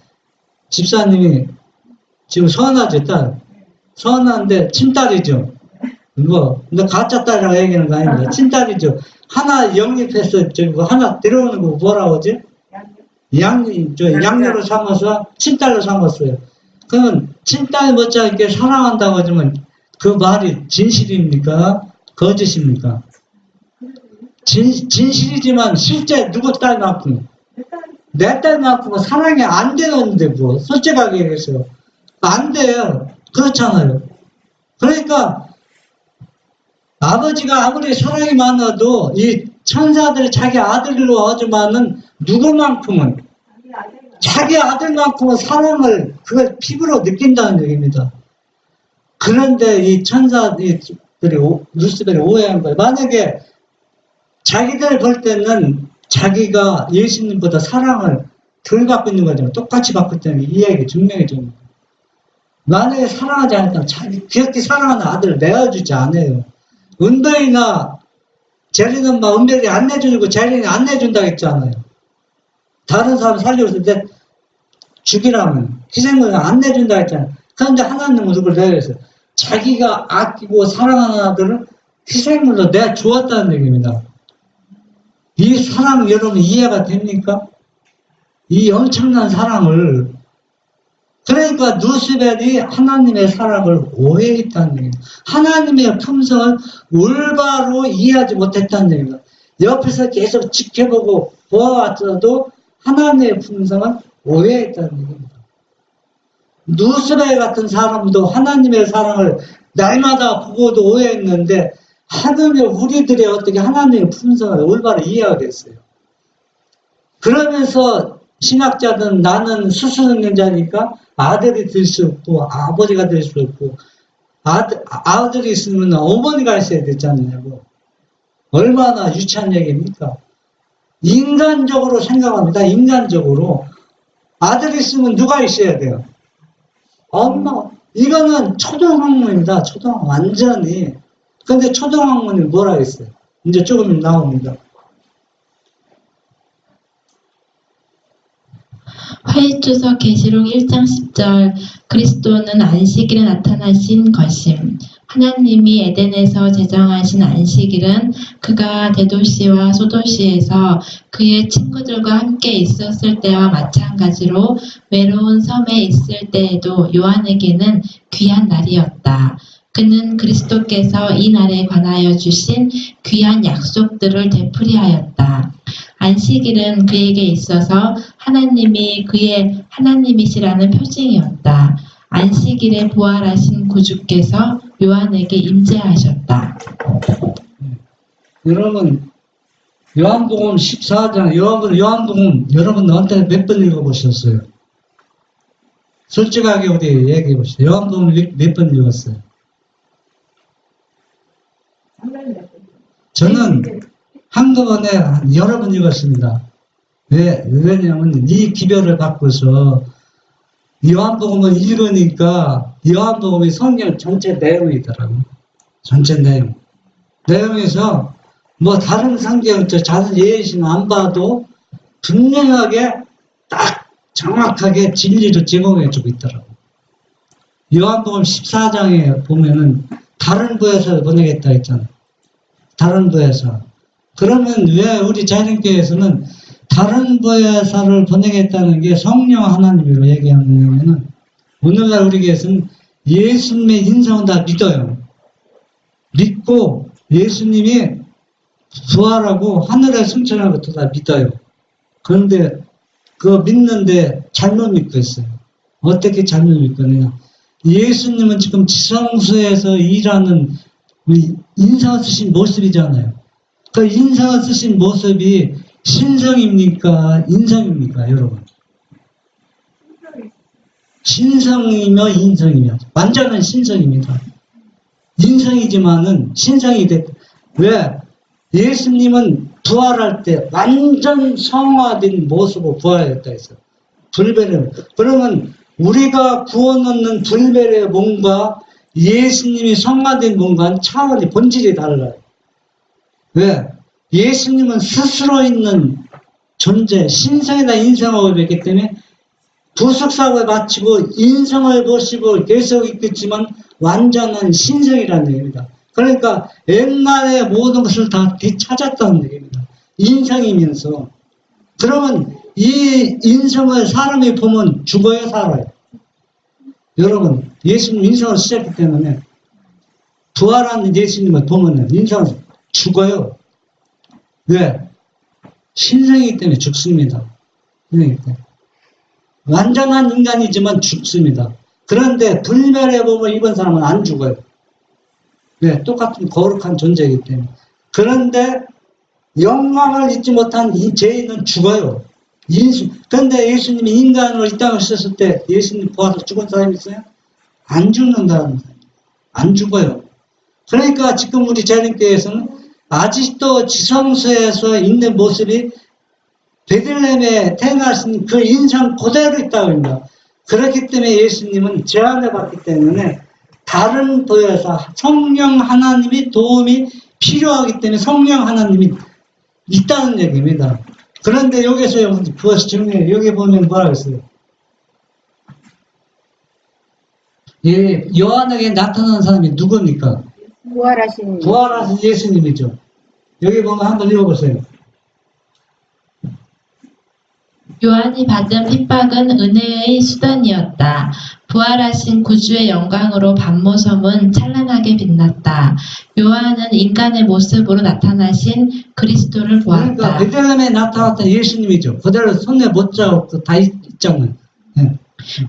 집사님이 지금 서운하죠, 딸? 서운한데 친딸이죠. 근데 가짜 딸이라고 얘기하는 거 아닙니다. 친딸이죠. 하나 영입해서 하나 들어오는 거 뭐라고 하지? 양녀로 삼아서 친딸로 삼았어요. 그러면 친딸 못지않게 사랑한다고 하지만 그 말이 진실입니까? 거짓입니까? 진실이지만 실제 누구 딸만큼 내 딸만큼은 사랑이 안 되는데 뭐 솔직하게 얘기해서 안 돼요. 그렇잖아요. 그러니까 아버지가 아무리 사랑이 많아도 이 천사들이 자기 아들로 하지만은 누구만큼은 자기 아들만큼은 사랑을 그걸 피부로 느낀다는 얘기입니다. 그런데 이 천사들이 루스벨이 오해한 거예요. 만약에 자기들 볼 때는 자기가 예수님보다 사랑을 덜 받고 있는 거잖아요. 똑같이 받고 있다는 게 이해하기 증명해 줍니다. 만약에 사랑하지 않았다면 자기 귀엽게 사랑하는 아들을 내어주지 않아요. 은별이나 제리는 막 은별이 안 내주고 제리는 안 내준다고 했잖아요. 다른 사람 살려서 내 죽이라면 희생을 안 내준다고 했잖아요. 그런데 하나님은 누굴 내어줬어요? 자기가 아끼고 사랑하는 아들을 희생물로 내주었다는 얘기입니다. 이 사랑 여러분 이해가 됩니까? 이 엄청난 사랑을 그러니까 누스벨이 하나님의 사랑을 오해했다는 얘기입니다. 하나님의 품성을 올바로 이해하지 못했다는 얘기입니다. 옆에서 계속 지켜보고 보아왔어도 하나님의 품성을 오해했다는 얘기입니다. 누스벨 같은 사람도 하나님의 사랑을 날마다 보고도 오해했는데 하늘의 우리들이 어떻게 하나님의 품성을 올바로 이해하겠어요. 그러면서 신학자들은 나는 수수능력자니까 아들이 될 수 없고 아버지가 될 수 없고 아들이 있으면 어머니가 있어야 되잖아요. 얼마나 유치한 얘기입니까? 인간적으로 생각합니다. 인간적으로 아들이 있으면 누가 있어야 돼요? 엄마. 이거는 초등학문입니다. 초등학문 완전히. 근데 초등학문이 뭐라 했어요? 이제 조금 나옵니다. 화해주석 계시록 1장 10절 그리스도는 안식일에 나타나신 것임. 하나님이 에덴에서 제정하신 안식일은 그가 대도시와 소도시에서 그의 친구들과 함께 있었을 때와 마찬가지로 외로운 섬에 있을 때에도 요한에게는 귀한 날이었다. 그는 그리스도께서 이 날에 관하여 주신 귀한 약속들을 되풀이하였다. 안식일은 그에게 있어서 하나님이 그의 하나님이시라는 표징이었다. 안식일에 부활하신 구주께서 요한에게 임재하셨다. 여러분 요한복음 14장 요한복음 여러분 너한테 몇 번 읽어보셨어요? 솔직하게 우리 얘기해 보시죠. 요한복음 몇 번 읽었어요? 저는 한꺼번에 여러 번 읽었습니다. 왜냐하면 이 기별을 갖고서 요한복음을 읽으니까 요한복음이 성경 전체 내용이더라고요. 전체 내용. 내용에서 뭐 다른 성경 자세히 예시는 안 봐도 분명하게 딱 정확하게 진리를 제공해주고 있더라고요. 요한복음 14장에 보면은 다른 부에서 보내겠다 했잖아요. 다른 부에서. 그러면 왜 우리 자연교회에서는 다른 부에서를 보내겠다는 게 성령 하나님으로 얘기하냐면은 오늘날 우리 교회에서는 예수님의 인성은 다 믿어요. 믿고 예수님이 부활하고 하늘에 승천한 것도 다 믿어요. 그런데 그거 믿는데 잘못 믿고 있어요. 어떻게 잘못 믿고 있느냐. 예수님은 지금 지성소에서 일하는 인상을 쓰신 모습이잖아요. 그 인상을 쓰신 모습이 신성입니까? 인성입니까? 여러분. 신성이며 인성이며 완전한 신성입니다. 인성이지만은 신성이 됐. 왜? 예수님은 부활할 때 완전 성화된 모습으로 부활했다 했어요. 불배를. 그러면 우리가 구원 얻는 불배의 몸과 예수님이 성화된 몸과는 차원이 본질이 달라요. 왜? 예수님은 스스로 있는 존재, 신성이나 인성을 뵙기 때문에 부속사업을 마치고 인성을 보시고 계속 있겠지만 완전한 신성이라는 얘기입니다. 그러니까 옛날의 모든 것을 다 되찾았다는 얘기입니다. 인성이면서. 그러면 이 인성을 사람이 보면 죽어요, 살아요? 여러분, 예수님 인성을 쓰셨기 때문에 부활하는 예수님을 보면 인성은 죽어요. 왜? 신성이기 때문에 죽습니다. 완전한 인간이지만 죽습니다. 그런데 불멸의 몸을 입은 사람은 안 죽어요. 왜? 똑같은 거룩한 존재이기 때문에. 그런데 영광을 잊지 못한 이 죄인은 죽어요. 그런데 예수님이 인간으로 이 땅을 쓰셨을 때 예수님 부활해서 죽은 사람이 있어요? 안 죽는다는 사람. 안 죽어요. 그러니까 지금 우리 재림교회에서는 아직도 지성소에서 있는 모습이 베들레헴에 태어나신 그 인성 그대로 있다고 합니다. 그렇기 때문에 예수님은 제안을 받기 때문에 다른 도에서 성령 하나님의 도움이 필요하기 때문에 성령 하나님이 있다는 얘기입니다. 그런데 여기서 그것이 중요해요. 여기 보면 뭐라고 했어요? 예, 요한에게 나타난 사람이 누굽니까? 부활하신 예수님이죠. 여기 보면 한번 읽어보세요. 요한이 받은 핍박은 은혜의 수단이었다. 부활하신 구주의 영광으로 반모섬은 찬란하게 빛났다. 요한은 인간의 모습으로 나타나신 그리스도를 그러니까 보았다. 베들레헴에 나타났던 예수님이죠. 그대로 손에 못 잡고 다 있잖아요. 네.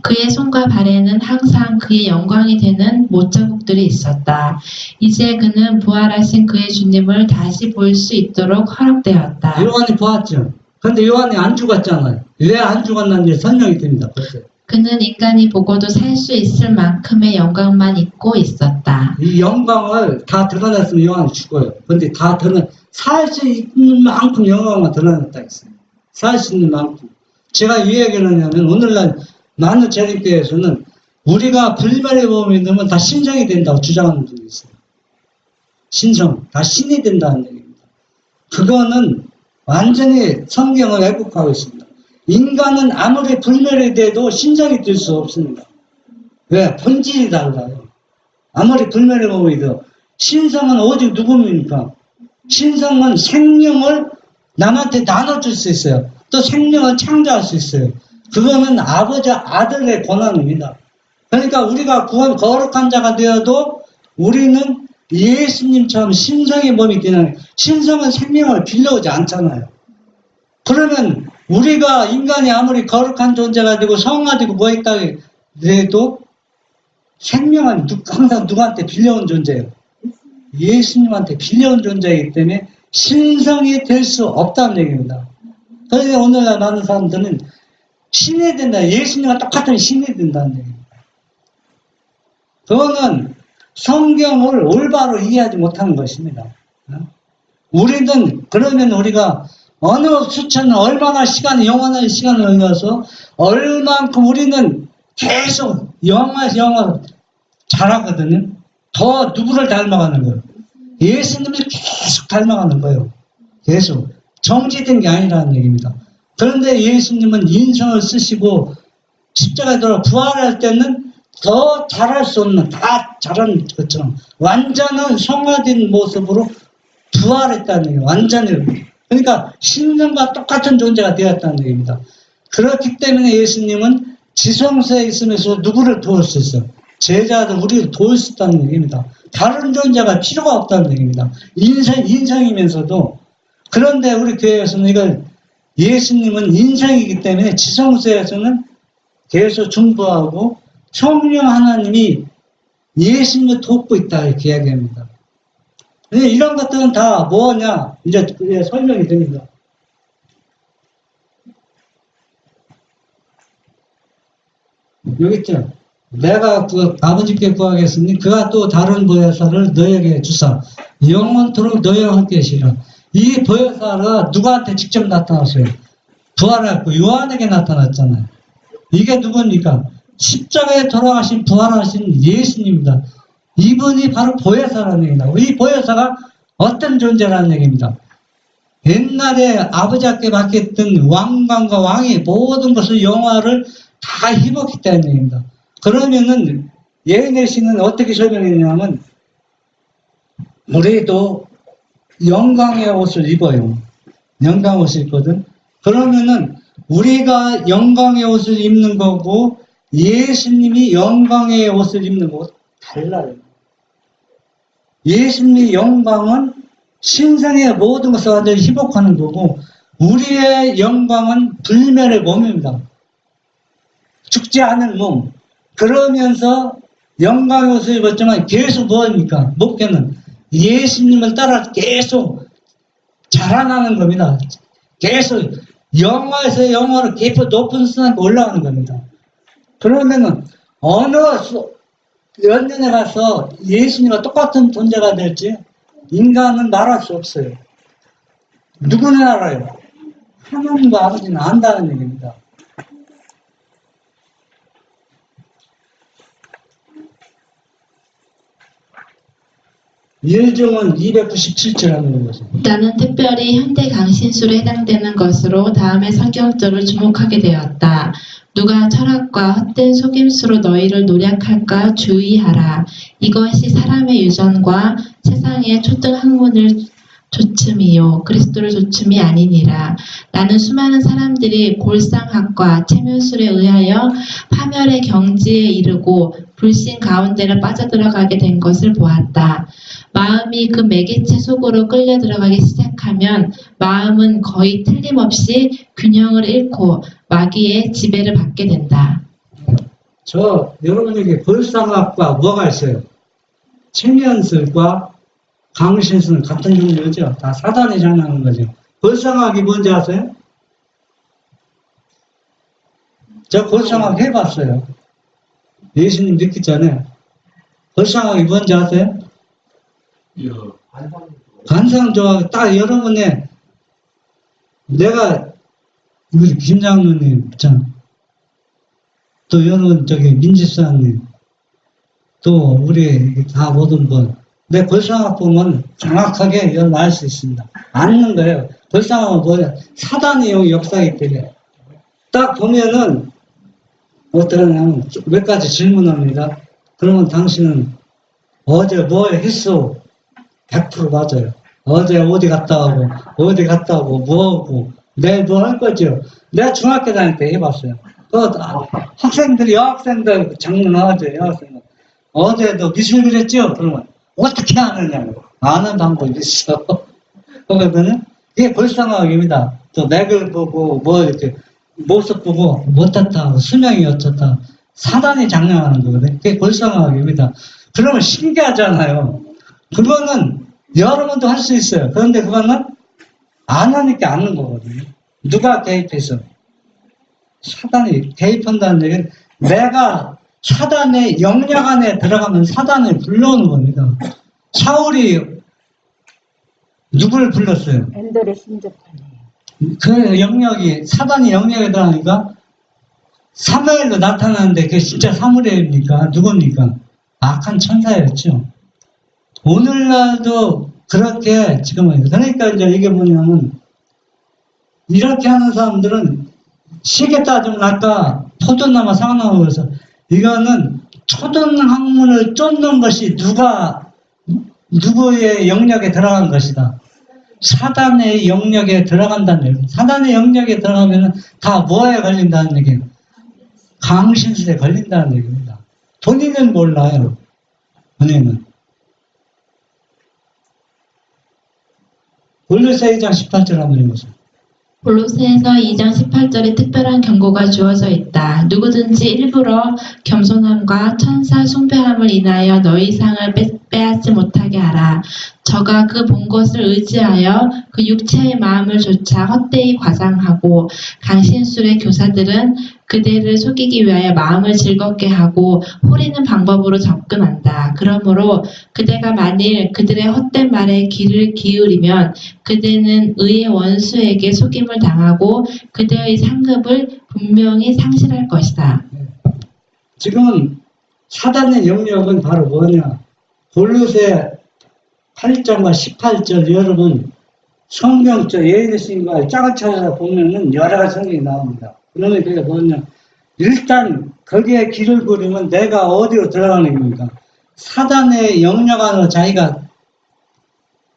그의 손과 발에는 항상 그의 영광이 되는 못자국들이 있었다. 이제 그는 부활하신 그의 주님을 다시 볼 수 있도록 허락되었다. 요한이 보았죠. 그런데 요한이 안 죽었잖아요. 왜 안 죽었는지 설명이 됩니다. 벌써. 그는 인간이 보고도 살 수 있을 만큼의 영광만 잊고 있었다. 이 영광을 다 드러냈으면 요한이 죽어요. 그런데 다 살 수 있는 만큼 영광만 드러냈다 했어요. 살 수 있는 만큼. 제가 이 얘기를 하냐면 오늘날 많은 재림교회에서는 우리가 불멸의 몸이 되면 다 신성이 된다고 주장하는 분이 있어요. 신성, 다 신이 된다는 얘기입니다. 그거는 완전히 성경을 왜곡하고 있습니다. 인간은 아무리 불멸이 돼도 신성이 될 수 없습니다. 왜? 본질이 달라요. 아무리 불멸의 몸이 돼도 신성은 오직 누굽니까? 신성은 생명을 남한테 나눠줄 수 있어요. 또 생명을 창조할 수 있어요. 그거는 아버지 아들의 권한입니다. 그러니까 우리가 거룩한 자가 되어도 우리는 예수님처럼 신성의 몸이 되는, 신성은 생명을 빌려오지 않잖아요. 그러면 우리가 인간이 아무리 거룩한 존재가 되고 성화되고 뭐 있다 해도 생명은 항상 누구한테 빌려온 존재예요. 예수님한테 빌려온 존재이기 때문에 신성이 될 수 없다는 얘기입니다. 그래서 오늘날 많은 사람들은 신이 된다. 예수님과 똑같은 신이 된다는 얘기입니다. 그거는 성경을 올바로 이해하지 못하는 것입니다. 우리는 그러면 우리가 어느 수천 얼마나 시간 영원한 시간을 흘려서 얼만큼 우리는 계속 영화 잘하거든요. 더 누구를 닮아가는 거예요? 예수님을 계속 닮아가는 거예요. 계속 정지된 게 아니라는 얘기입니다. 그런데 예수님은 인성을 쓰시고 십자가에 돌아 부활할 때는 더 잘할 수 없는 다 잘한 것처럼 완전한 성화된 모습으로 부활했다는 얘기예요. 완전히. 그러니까 신령과 똑같은 존재가 되었다는 얘기입니다. 그렇기 때문에 예수님은 지성소에 있으면서 누구를 도울 수 있어요? 제자들 우리를 도울 수 있다는 얘기입니다. 다른 존재가 필요가 없다는 얘기입니다. 인성이면서도. 그런데 우리 교회에서는 이걸 예수님은 인성이기 때문에 지성소에서는 계속 중보하고 성령 하나님이 예수님을 돕고 있다 이렇게 이야기합니다. 근데 이런 것들은 다 뭐냐 이제 설명이 됩니다. 여기 있죠. 내가 아버지께 구하겠으니 그가 또 다른 보혜사를 너에게 주사 영원토록 너희와 함께 하시라. 이 보혜사가 누구한테 직접 나타났어요? 부활했고 요한에게 나타났잖아요. 이게 누굽니까? 십자가에 돌아가신 부활하신 예수님입니다. 이분이 바로 보혜사라는 얘기입니다. 이 보혜사가 어떤 존재라는 얘기입니다. 옛날에 아버지께 맡겼던 왕관과 왕의 모든 것을 영화를 다 입었기 때문에 얘기입니다. 그러면은 예내시는 어떻게 설명했냐면 우리도 영광의 옷을 입어요. 영광 옷을 입거든. 그러면은 우리가 영광의 옷을 입는 거고 예수님이 영광의 옷을 입는 거고 달라요. 예수님의 영광은 신성의 모든 것을 완전히 희복하는 거고 우리의 영광은 불멸의 몸입니다. 죽지 않은 몸. 그러면서 영광의 옷을 입었지만 계속 뭐입니까? 목표는 예수님을 따라 계속 자라나는 겁니다. 계속 영화에서 영화로 계속 높은 수준으로 올라가는 겁니다. 그러면은 어느 연년에 가서 예수님과 똑같은 존재가 될지 인간은 말할 수 없어요. 누구는 알아요? 하나님과 아버지는 안다는 얘기입니다. 일종은 297절 하는 거죠. 나는 특별히 현대 강신술에 해당되는 것으로 다음의 성경적을 주목하게 되었다. 누가 철학과 헛된 속임수로 너희를 노략할까 주의하라. 이것이 사람의 유전과 세상의 초등 학문을 조춤이요 그리스도를 조춤이 아니니라. 나는 수많은 사람들이 골상학과 체면술에 의하여 파멸의 경지에 이르고 불신 가운데를 빠져들어가게 된 것을 보았다. 마음이 그 매개체 속으로 끌려 들어가기 시작하면 마음은 거의 틀림없이 균형을 잃고 마귀의 지배를 받게 된다. 여러분에게 골상학과 뭐가 있어요? 체면술과 강신술은 같은 종류죠. 다 사단이 장난하는 거죠. 골상학이 뭔지 아세요? 저 골상학 해봤어요. 예수님 믿기 전에. 골상학이 뭔지 아세요? 관상조합 딱 여러분의 내가 우리 김장로님 참 또 여러분 민지수사님 또 우리 다 모든 분 내 골상학 보면 정확하게 여러분 알 수 있습니다. 아는 거예요. 골상학은 뭐냐? 사단의 역사이기 때문에 딱 보면은 어떻게 하냐면 몇 가지 질문합니다. 그러면 당신은 어제 뭐 했어? 100% 맞아요. 어제 어디 갔다 오고 뭐 하고 내일 뭐 할 거죠. 내가 중학교 다닐 때 해봤어요. 학생들이 여학생들 장난하죠. 여학생들 어제도 미술 그렸죠. 그러면 어떻게 아느냐고 아는 방법이 있어. 그러거든요. 이게 골상학입니다. 또 맥을 보고 뭐 이렇게 모습 보고 못했다 수명이 어쩌다 사단이 장난하는 거거든요. 그게 골상학입니다. 그러면 신기하잖아요. 그거는 여러분도 할 수 있어요. 그런데 그거는 안 하니까 아는 거거든요. 누가 개입해서? 사단이 개입한다는 얘기는 내가 사단의 영역 안에 들어가면 사단을 불러오는 겁니다. 사울이 누구를 불렀어요? 엔돌의 신접하네요. 그 영역이, 사단의 영역에 들어가니까 사무엘로 나타나는데 그게 진짜 사무엘입니까? 누굽니까? 악한 천사였죠. 오늘날도 그렇게 지금은, 그러니까 이제 이게 뭐냐면, 이렇게 하는 사람들은 시계 따지면 아까 포도나무 상나무 그래서 이거는 초등학문을 쫓는 것이 누구의 영역에 들어간 것이다. 사단의 영역에 들어간다는 얘기. 사단의 영역에 들어가면은 다 뭐에 걸린다는 얘기예요? 강신술에 걸린다는 얘기입니다. 본인은 몰라요. 본인은. 골로새 2장 18절 한번 읽어보세요. 골로새에서 2장 18절에 특별한 경고가 주어져 있다. 누구든지 일부러 겸손함과 천사 숭배함을 인하여 너희 상을 빼앗지 못하게 하라. 저가 그 본 것을 의지하여 그 육체의 마음을 조차 헛되이 과장하고 강신술의 교사들은 그대를 속이기 위하여 마음을 즐겁게 하고 호리는 방법으로 접근한다. 그러므로 그대가 만일 그들의 헛된 말에 귀를 기울이면 그대는 의의 원수에게 속임을 당하고 그대의 상급을 분명히 상실할 것이다. 지금 사단의 영역은 바로 뭐냐? 골로새 8장과 18절 여러분 성경적 예수님과 짝을 찾아서 보면은 여러 가지 성경이 나옵니다. 그러면 그게 뭐냐? 일단 거기에 길을 부리면 내가 어디로 들어가는 겁니까? 사단의 영역 안으로 자기가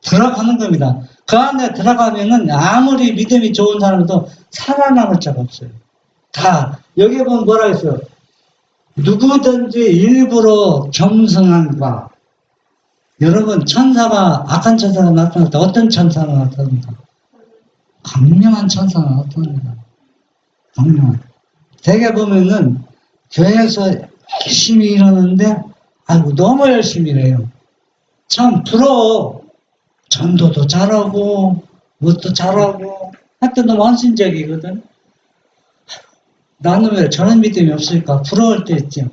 들어가는 겁니다. 그 안에 들어가면은 아무리 믿음이 좋은 사람도 살아남을 자가 없어요. 다 여기 보면 뭐라 했어요? 누구든지 일부러 겸손함과 여러분 천사가 악한 천사가 나타날 때 어떤 천사가 나타납니까? 강력한 천사가 나타납니다. 강력한. 대개 보면은 교회에서 열심히 일하는데 아이고 너무 열심히 일해요. 참 부러워. 전도도 잘하고 뭣도 잘하고 하여튼 너무 헌신적이거든. 나는 왜 저런 믿음이 없을까? 부러울 때 있죠.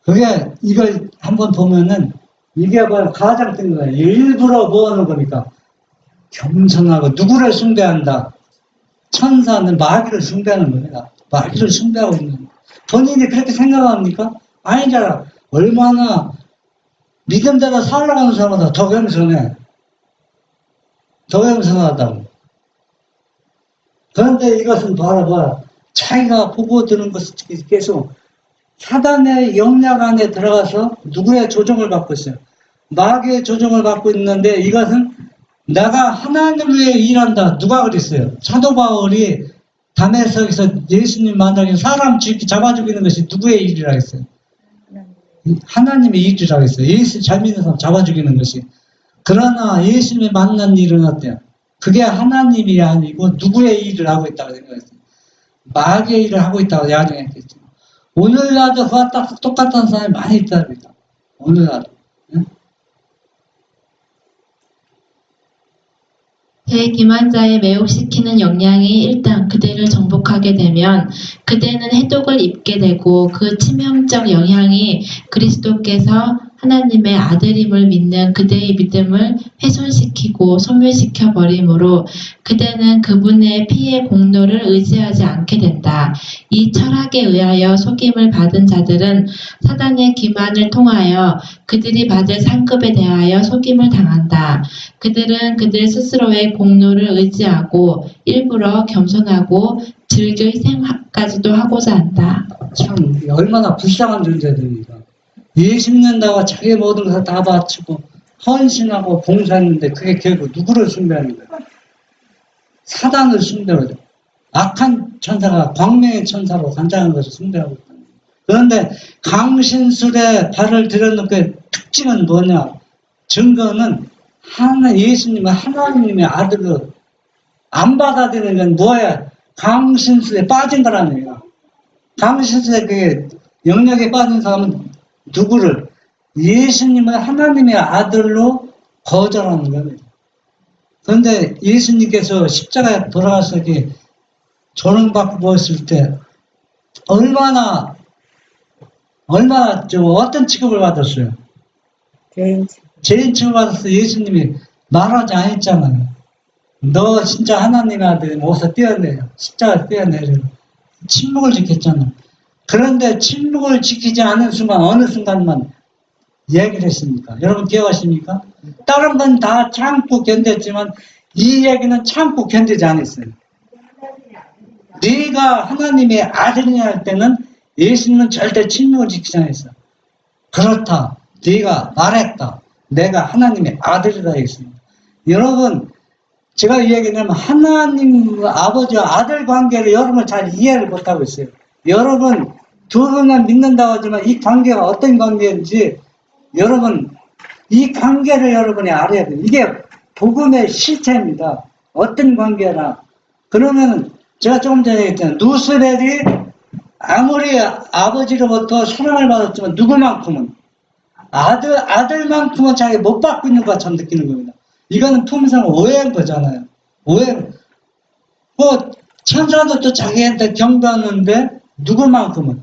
그게 이걸 한번 보면은 이게 바로 가장 뜬 거예요. 일부러 뭐 하는 겁니까? 겸손하고 누구를 숭배한다. 천사는 마귀를 숭배하는 겁니다. 마귀를 숭배하고 있는 거예요. 본인이 그렇게 생각합니까? 아니잖아. 얼마나 믿음대로 살아가는 사람보다 더 겸손해. 더 겸손하다고. 그런데 이것은 바로 뭐야? 자기가 보고 드는 것을 계속 사단의 영역 안에 들어가서 누구의 조종을 받고 있어요. 마귀의 조종을 받고 있는데 이것은 내가 하나님을 위해 일한다. 누가 그랬어요? 사도 바울이 다메섹에서 예수님 만나기 사람 잡아 죽이는 것이 누구의 일이라 했어요? 하나님의 일이라고 했어요. 예수 잘 믿는 사람 잡아 죽이는 것이. 그러나 예수님이 만난 일은 어때요? 그게 하나님이 아니고 누구의 일을 하고 있다고 생각했어요. 마귀의 일을 하고 있다고 야기했겠죠. 오늘날도 그와 딱 똑같은 사람이 많이 있답니다. 오늘날도. 응? 대기만자에 매혹시키는 영향이 일단 그대를 정복하게 되면 그대는 해독을 입게 되고 그 치명적 영향이 그리스도께서 하나님의 아들임을 믿는 그대의 믿음을 훼손시키고 소멸시켜 버리므로 그대는 그분의 피의 공로를 의지하지 않게 된다. 이 철학에 의하여 속임을 받은 자들은 사단의 기만을 통하여 그들이 받을 상급에 대하여 속임을 당한다. 그들은 그들 스스로의 공로를 의지하고 일부러 겸손하고 즐길 생각까지도 하고자 한다. 참 얼마나 불쌍한 존재들입니다. 예수 믿는다고 자기 모든 것을 다 바치고 헌신하고 봉사했는데 그게 결국 누구를 숭배하는 거예요? 사단을 숭배하죠. 악한 천사가 광명의 천사로 간장한 것을 숭배하고 있다. 그런데 강신술에 발을 들여놓고 특징은 뭐냐? 증거는 예수님은 하나님의 아들로 안 받아들이는 건 뭐야? 강신술에 빠진 거라는 거예요. 강신술에 그게 영역에 빠진 사람은 누구를? 예수님을 하나님의 아들로 거절하는 겁니다. 그런데 예수님께서 십자가에 돌아가서 이렇게 조롱받고 보았을 때 얼마나 어떤 취급을 받았어요? 죄인 취급 받았어요. 예수님이 말하지 않았잖아요. 너 진짜 하나님의 아들이면 어서 뛰어내려. 십자가 뛰어내려. 침묵을 지켰잖아. 그런데 침묵을 지키지 않은 순간, 어느 순간만 얘기를 했습니까? 여러분 기억하십니까? 다른 건 다 참고 견뎠지만 이 얘기는 참고 견디지 않았어요. 네가 하나님의 아들이냐 할 때는 예수님은 절대 침묵을 지키지 않았어. 그렇다. 네가 말했다. 내가 하나님의 아들이다 했습니다. 여러분, 제가 이 얘기는 하나님 아버지와 아들 관계를 여러분 잘 이해를 못하고 있어요. 여러분 두 분은 믿는다고 하지만 이 관계가 어떤 관계인지 여러분 이 관계를 여러분이 알아야 돼요. 이게 복음의 실체입니다. 어떤 관계나. 그러면 제가 조금 전에 얘기했잖아요. 누스벨이 아무리 아버지로부터 사랑을 받았지만 누구만큼은 아들만큼은 자기 못 받고 있는 것처럼 느끼는 겁니다. 이거는 품성 오해인 거잖아요. 오해. 뭐 천사도 또 자기한테 경배하는데 누구만큼은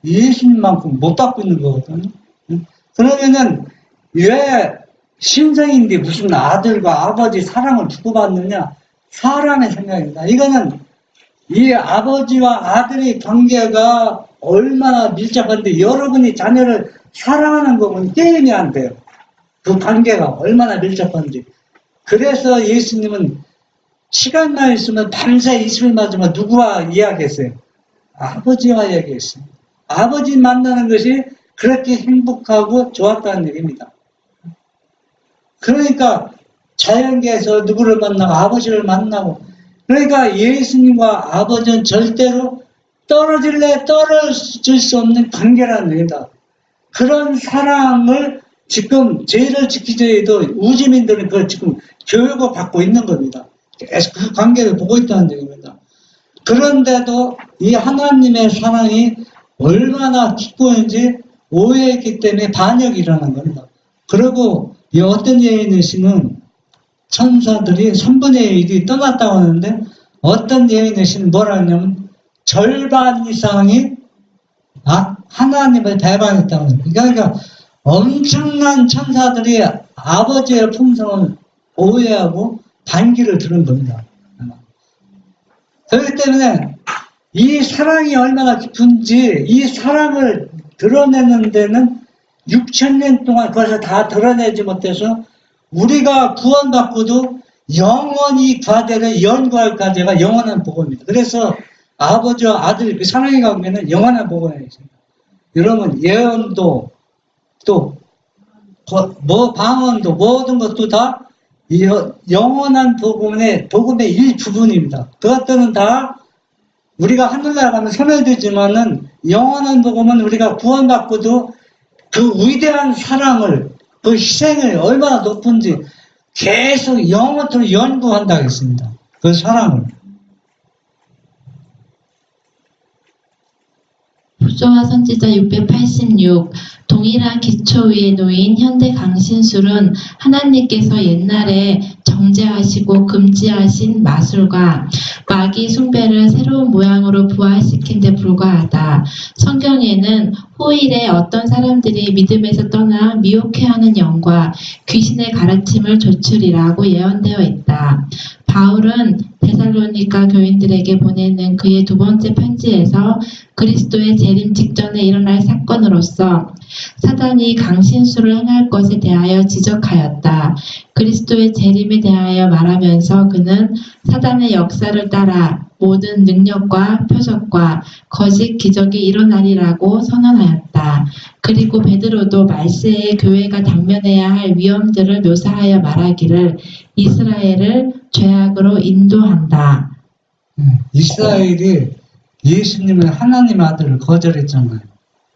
예수님만큼 못 받고 있는 거거든요. 그러면은 왜 신성인데 무슨 아들과 아버지 사랑을 주고받느냐? 사람의 생각입니다. 이거는 이 아버지와 아들의 관계가 얼마나 밀접한데 여러분이 자녀를 사랑하는 거 보면 게임이 안 돼요. 그 관계가 얼마나 밀접한지. 그래서 예수님은 시간만 있으면 밤새 이슬 맞으면 누구와 이야기했어요? 아버지와 이야기했어요. 아버지 만나는 것이 그렇게 행복하고 좋았다는 얘기입니다. 그러니까 자연계에서 누구를 만나고 아버지를 만나고 그러니까 예수님과 아버지는 절대로 떨어질 수 없는 관계라는 얘기다. 그런 사랑을 지금 죄를 지키지 해도 우주민들은 그걸 지금 교육을 받고 있는 겁니다. 계속 그 관계를 보고 있다는 얘기입니다. 그런데도 이 하나님의 사랑이 얼마나 깊은지 오해했기 때문에 반역이 일어난 겁니다. 그리고 이 어떤 예언의식은 천사들이 3분의 1이 떠났다고 하는데 어떤 예언의식은 뭐라 하냐면 절반 이상이 하나님을 배반했다고 합니다. 그러니까 엄청난 천사들이 아버지의 품성을 오해하고 반기를 들은 겁니다. 그렇기 때문에 이 사랑이 얼마나 깊은지 이 사랑을 드러내는 데는 6,000년 동안 그것을 다 드러내지 못해서 우리가 구원받고도 영원히 과대를 연구할 과제가 영원한 복음입니다. 그래서 아버지와 아들 그 사랑의 관계는 영원한 복음이 있습니다. 여러분 예언도 또 뭐 방언도 모든 것도 다 영원한 복음의 일부분입니다. 그것들은 다 우리가 하늘나라 가면 소멸되지만은 영원한 복음은 우리가 구원받고도 그 위대한 사랑을 그 희생을 얼마나 높은지 계속 영원토록 연구한다고 했습니다. 그 사랑을. 부조화 선지자 686 동일한 기초 위에 놓인 현대 강신술은 하나님께서 옛날에 정죄하시고 금지하신 마술과 마귀 숭배를 새로운 모양으로 부활시킨 데 불과하다. 성경에는 후일에 어떤 사람들이 믿음에서 떠나 미혹해하는 영과 귀신의 가르침을 조출이라고 예언되어 있다. 바울은 데살로니가 교인들에게 보내는 그의 두 번째 편지에서 그리스도의 재림 직전에 일어날 사건으로서 사단이 강신술을 행할 것에 대하여 지적하였다. 그리스도의 재림에 대하여 말하면서 그는 사단의 역사를 따라 모든 능력과 표적과 거짓 기적이 일어나리라고 선언하였다. 그리고 베드로도 말세에 교회가 당면해야 할 위험들을 묘사하여 말하기를 이스라엘을 죄악으로 인도한다. 이스라엘이 예수님을 하나님의 아들을 거절했잖아요.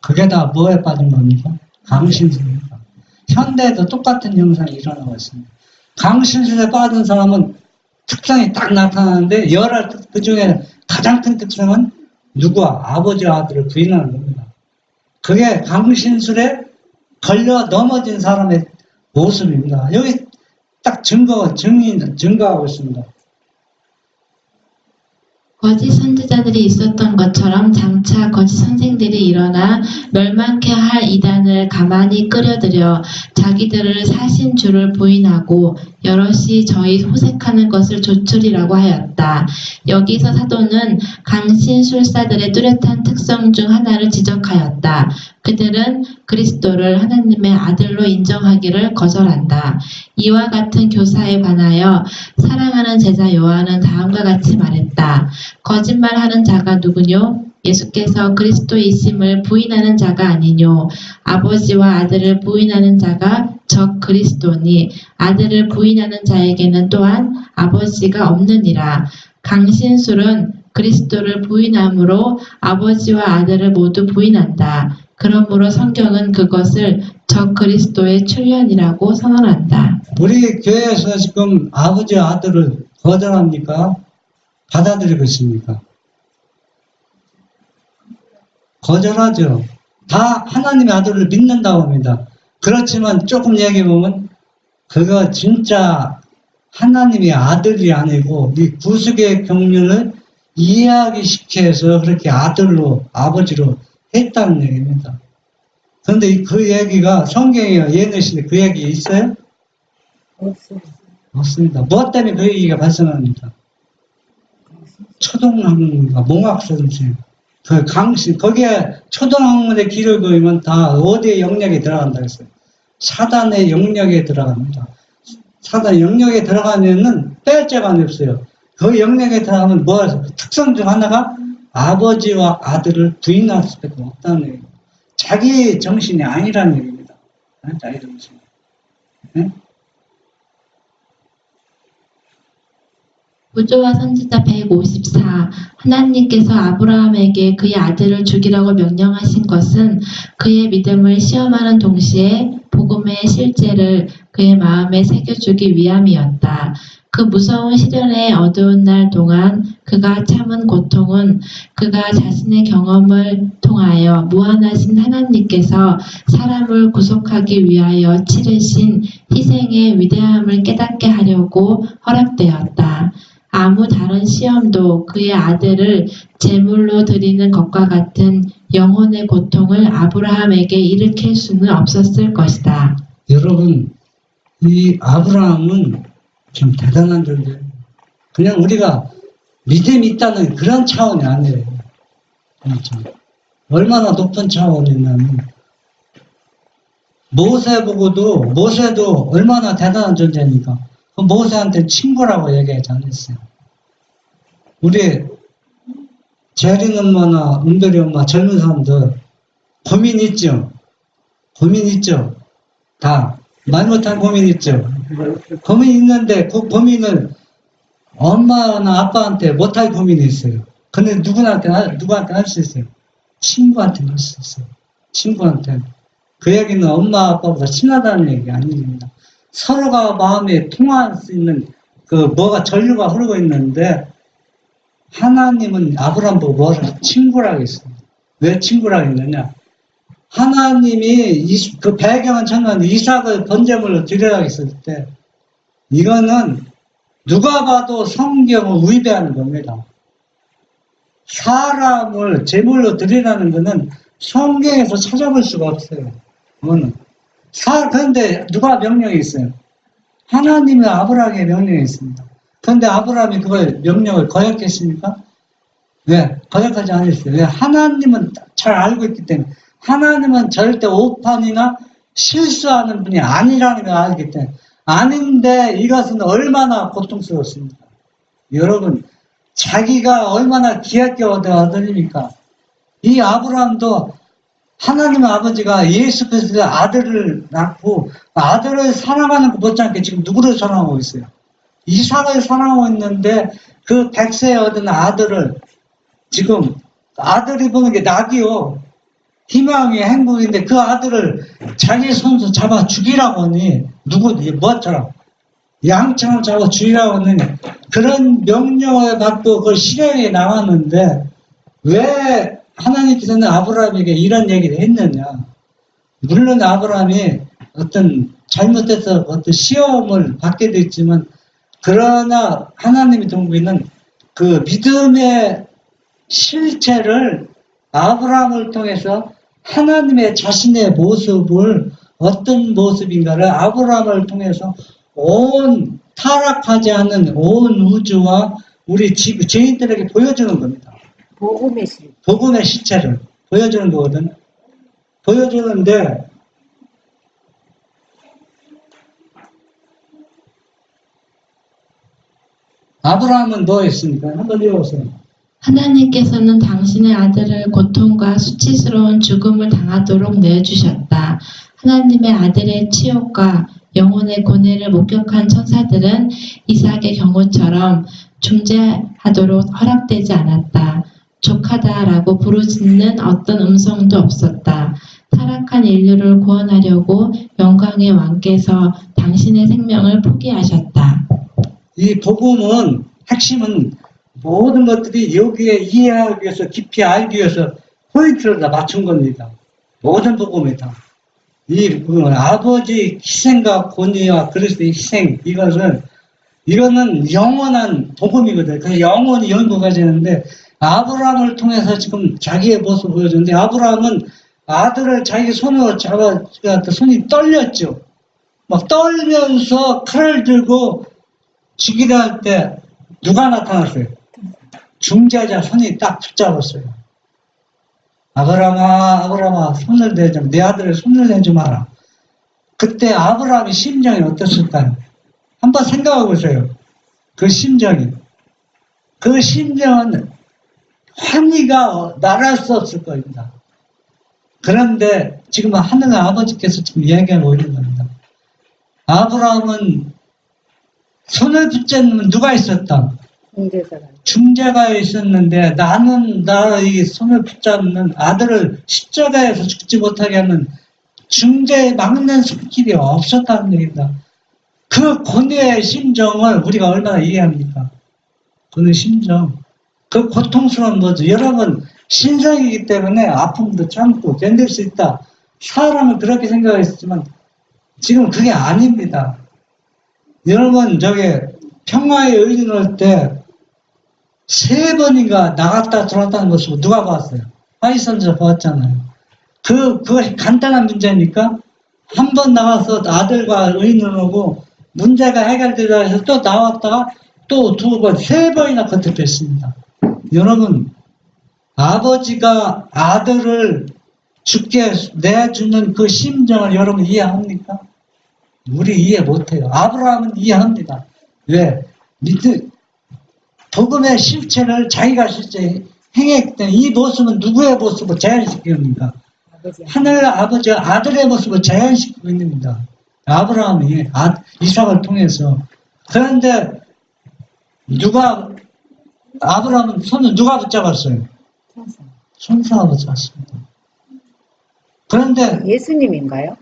그게 다 뭐에 빠진 겁니까? 강신술입니다. 현대에도 똑같은 현상이 일어나고 있습니다. 강신술에 빠진 사람은 특성이 딱 나타나는데 그 중에 가장 큰 특성은 누구와 아버지와 아들을 부인하는 겁니다. 그게 강신술에 걸려 넘어진 사람의 모습입니다. 여기 딱 증거하고 있습니다. 거짓 선지자들이 있었던 것처럼 장차 거짓 선생들이 일어나 멸망케 할 이단을 가만히 끌어들여 자기들을 사신 주를 부인하고 여럿이 저희 호색하는 것을 조출이라고 하였다. 여기서 사도는 강신술사들의 뚜렷한 특성 중 하나를 지적하였다. 그들은 그리스도를 하나님의 아들로 인정하기를 거절한다. 이와 같은 교사에 관하여 사랑하는 제자 요한은 다음과 같이 말했다. 거짓말하는 자가 누구뇨? 예수께서 그리스도이심을 부인하는 자가 아니뇨. 아버지와 아들을 부인하는 자가 적 그리스도니 아들을 부인하는 자에게는 또한 아버지가 없느니라. 강신술은 그리스도를 부인함으로 아버지와 아들을 모두 부인한다. 그러므로 성경은 그것을 적 그리스도의 출현이라고 선언한다. 우리 교회에서 지금 아버지와 아들을 거절합니까? 받아들이고 있습니까? 거절하죠. 다 하나님의 아들을 믿는다고 합니다. 그렇지만 조금 얘기해보면 그거 진짜 하나님의 아들이 아니고 이 구속의 경륜을 이야기시켜서 그렇게 아들로 아버지로 했다는 얘기입니다. 그런데 그 얘기가 성경에 예내신데 그 얘기 있어요? 없습니다. 무엇 때문에 그 얘기가 발생합니까? 초등학문과 몽학선생 그 강신 거기에 초등학문의 길을 그으면 다 어디의 영역에 들어간다 했어요. 사단의 영역에 들어갑니다. 사단 영역에 들어가면은 뺄 자가 없어요. 그 영역에 들어가면 뭐가 특성 중 하나가 아버지와 아들을 부인할 수밖에 없다는 얘기예요. 자기 정신이 아니라는 얘기입니다. 자기 정신. 네? 구조와 선지자 154. 하나님께서 아브라함에게 그의 아들을 죽이라고 명령하신 것은 그의 믿음을 시험하는 동시에 복음의 실제를 그의 마음에 새겨주기 위함이었다. 그 무서운 시련의 어두운 날 동안 그가 참은 고통은 그가 자신의 경험을 통하여 무한하신 하나님께서 사람을 구속하기 위하여 치르신 희생의 위대함을 깨닫게 하려고 허락되었다. 아무 다른 시험도 그의 아들을 제물로 드리는 것과 같은 영혼의 고통을 아브라함에게 일으킬 수는 없었을 것이다. 여러분, 이 아브라함은 좀 대단한 존재예요. 그냥 우리가 믿음이 있다는 그런 차원이 아니에요. 그렇죠. 얼마나 높은 차원이냐면 모세도 얼마나 대단한 존재입니까? 그 모세한테 친구라고 얘기하지 않았어요. 우리 재린 엄마나 은별이 엄마 젊은 사람들 고민 있죠? 다 말 못한 고민 있죠? 고민 있는데 그 고민을 엄마나 아빠한테 못할 고민이 있어요. 근데 누구한테 할 수 있어요? 친구한테 할 수 있어요. 친구한테. 그 얘기는 엄마 아빠보다 친하다는 얘기 아닙니다. 서로가 마음에 통할 수 있는 뭐가 전류가 흐르고 있는데 하나님은 아브라함 보고 뭐라 친구라고 했어요. 왜 친구라고 했느냐? 하나님이 그 배경은 천만 이삭을 번제물로 드리라고 했을 때 이거는 누가 봐도 성경을 위배하는 겁니다. 사람을 제물로 드리라는 것은 성경에서 찾아볼 수가 없어요. 그거는. 그런데 누가 명령이 있어요? 하나님이 아브라함에게 명령이 있습니다. 그런데 아브라함이 그걸 명령을 거역했습니까? 왜? 거역하지 않았어요. 왜? 하나님은 잘 알고 있기 때문에 하나님은 절대 오판이나 실수하는 분이 아니라는 걸 알기 때문에 아닌데 이것은 얼마나 고통스럽습니까? 여러분 자기가 얼마나 귀하게 얻으니까 이 아브라함도 하나님의 아버지가 예수 그리스도의 아들을 낳고 아들을 사랑하는 것 못지않게 지금 누구를 사랑하고 있어요? 이삭을 사랑하고 있는데 그 100세에 얻은 아들을 지금 아들이 보는 게 낙이요. 희망이 행복인데 그 아들을 자기 손수 잡아 죽이라고 하니 뭐처럼 양처럼 잡아 죽이라고 하니 그런 명령을 받고 그 실행에 나왔는데 왜 하나님께서는 아브라함에게 이런 얘기를 했느냐. 물론 아브라함이 어떤 잘못해서 어떤 시험을 받게 됐지만 그러나 하나님의 동부에는 그 믿음의 실체를 아브라함을 통해서 하나님의 자신의 모습을 어떤 모습인가를 아브라함을 통해서 온 타락하지 않은 온 우주와 우리 죄인들에게 보여주는 겁니다. 복음의 실. 복음의 실체를 보여주는 거거든. 보여주는데 아브라함은 뭐 했습니까? 한번 읽어보세요. 하나님께서는 당신의 아들을 고통과 수치스러운 죽음을 당하도록 내어주셨다. 하나님의 아들의 치욕과 영혼의 고뇌를 목격한 천사들은 이삭의 경우처럼 중재하도록 허락되지 않았다. 족하다라고 부르짖는 어떤 음성도 없었다. 타락한 인류를 구원하려고 영광의 왕께서 당신의 생명을 포기하셨다. 이 복음은 핵심은 모든 것들이 여기에 이해하기 위해서 깊이 알기 위해서 포인트를 다 맞춘 겁니다. 모든 복음이 다. 이 복음은 아버지 희생과 권위와 그리스도의 희생 이거는 영원한 복음이거든요. 그래서 영원히 연구가 되는데 아브라함을 통해서 지금 자기의 모습을 보여주는데 아브라함은 아들을 자기 손으로 잡아 손이 떨렸죠. 막 떨면서 칼을 들고 죽이려 할 때 누가 나타났어요? 중재자 손이 딱 붙잡았어요. 아브라함아 손을 내줘. 내 아들을 손을 내지 마라. 그때 아브라함의 심정이 어땠을까요? 한번 생각해 보세요. 그 심정이. 그 심정은 환희가 말할 수 없을 겁니다. 그런데 지금 하늘 아버지께서 지금 이야기하고 있는 겁니다. 아브라함은 손을 붙잡는 누가 있었다? 중재가 있었는데 나는 나의 손을 붙잡는 아들을 십자가에서 죽지 못하게 하는 중재에 막는 손길이 없었다는 얘기입니다. 그 고뇌의 심정을 우리가 얼마나 이해합니까? 고뇌의 심정. 그 고통스러운 거죠. 여러분 신성이기 때문에 아픔도 참고 견딜 수 있다. 사람은 그렇게 생각했지만 지금 그게 아닙니다. 여러분 평화의 의인 올 때 3번인가 나갔다 들어왔다는 것을 누가 봤어요? 하이선지가 봤잖아요. 그거 간단한 문제입니까? 한 번 나가서 아들과 의인을 오고 문제가 해결되다 해서 또 나왔다가 또 2번, 3번이나 거듭했습니다. 여러분, 아버지가 아들을 죽게 내주는 그 심정을 여러분 이해합니까? 우리 이해 못해요. 아브라함은 이해합니다. 왜? 복음의 실체를 자기가 실제 행했기 때문에 이 모습은 누구의 모습을 재현시킵니까? 하늘 아버지가 아들의 모습을 재현시키고 있는 겁니다. 아브라함이 이삭을 통해서. 그런데 아브라함은 손을 누가 붙잡았어요? 천사가 붙잡았습니다. 그런데 예수님인가요?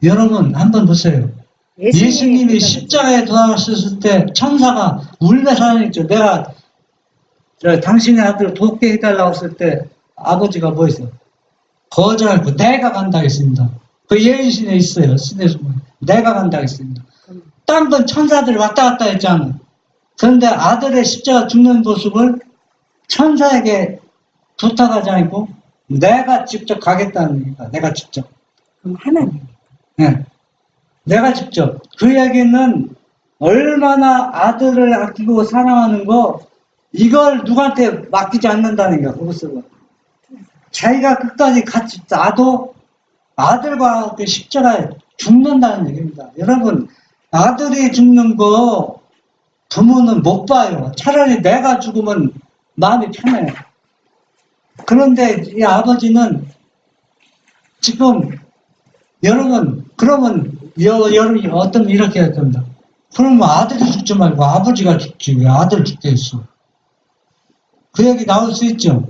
여러분 한번 보세요. 예수님이 십자가에 돌아가셨을 때 천사가 울면서 하셨죠. 내가 당신의 아들을 돕게 해달라고 했을 때 아버지가 뭐 했어요? 거절하고 내가 간다 했습니다. 그 예언신에 있어요. 시대에 내가 간다 했습니다. 딴 건 천사들이 왔다 갔다 했잖아. 그런데 아들의 십자가 죽는 모습을 천사에게 부탁하지 않고 내가 직접 가겠다는 얘기가 내가 직접. 그럼 하나님. 네. 내가 직접. 그 얘기는 얼마나 아들을 아끼고 사랑하는 거 이걸 누구한테 맡기지 않는다는 거야. 그것을. 자기가 끝까지 같이 나도 아들과 그 십자가에 죽는다는 얘기입니다. 여러분 아들이 죽는 거 부모는 못 봐요. 차라리 내가 죽으면 마음이 편해요. 그런데 이 아버지는 지금 여러분 그러면 여러분이 어떤 이렇게 할 겁니다. 그러면 아들이 죽지 말고 아버지가 죽지 왜 아들 죽게 했어? 그 얘기 나올 수 있죠.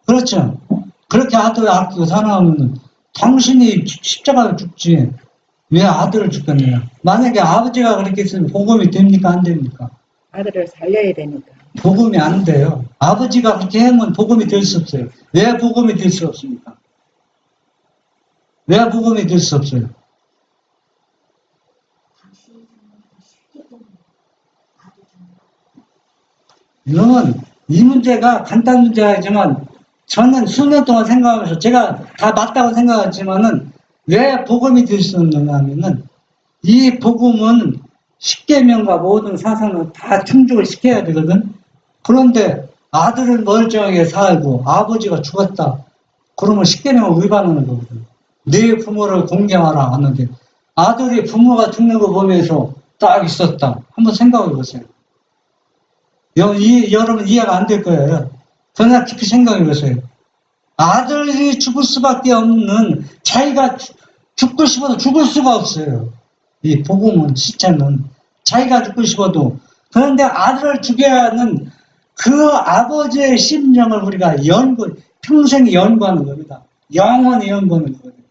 그렇죠. 그렇게 아들을 아끼고 사랑하면 당신이 십자가를 죽지 왜 아들을 죽겠느냐. 만약에 아버지가 그렇게 했으면 복음이 됩니까 안 됩니까? 아들을 살려야 되니까. 복음이 안 돼요. 아버지가 그렇게 하면 복음이 될 수 없어요. 왜 복음이 될 수 없습니까? 왜 복음이 될 수 없어요? 이놈은 이 문제가 간단한 문제이지만 저는 수년 동안 생각하면서 제가 다 맞다고 생각하지만은 왜 복음이 될 수 없느냐 하면은 이 복음은 십계명과 모든 사상을 다 충족을 시켜야 되거든. 그런데 아들을 멀쩡하게 살고 아버지가 죽었다. 그러면 십계명을 위반하는 거거든. 네 부모를 공경하라 하는데 아들이 부모가 죽는 거 보면서 딱 있었다. 한번 생각해 보세요. 여러분 이해가 안 될 거예요. 그러나 깊이 생각해 보세요. 아들이 죽을 수밖에 없는 자기가 죽고 싶어도 죽을 수가 없어요. 이 복음은 시체는 자기가 죽고 싶어도 그런데 아들을 죽여야 하는 그 아버지의 심정을 우리가 평생 연구하는 겁니다. 영원히 연구하는 거거든요.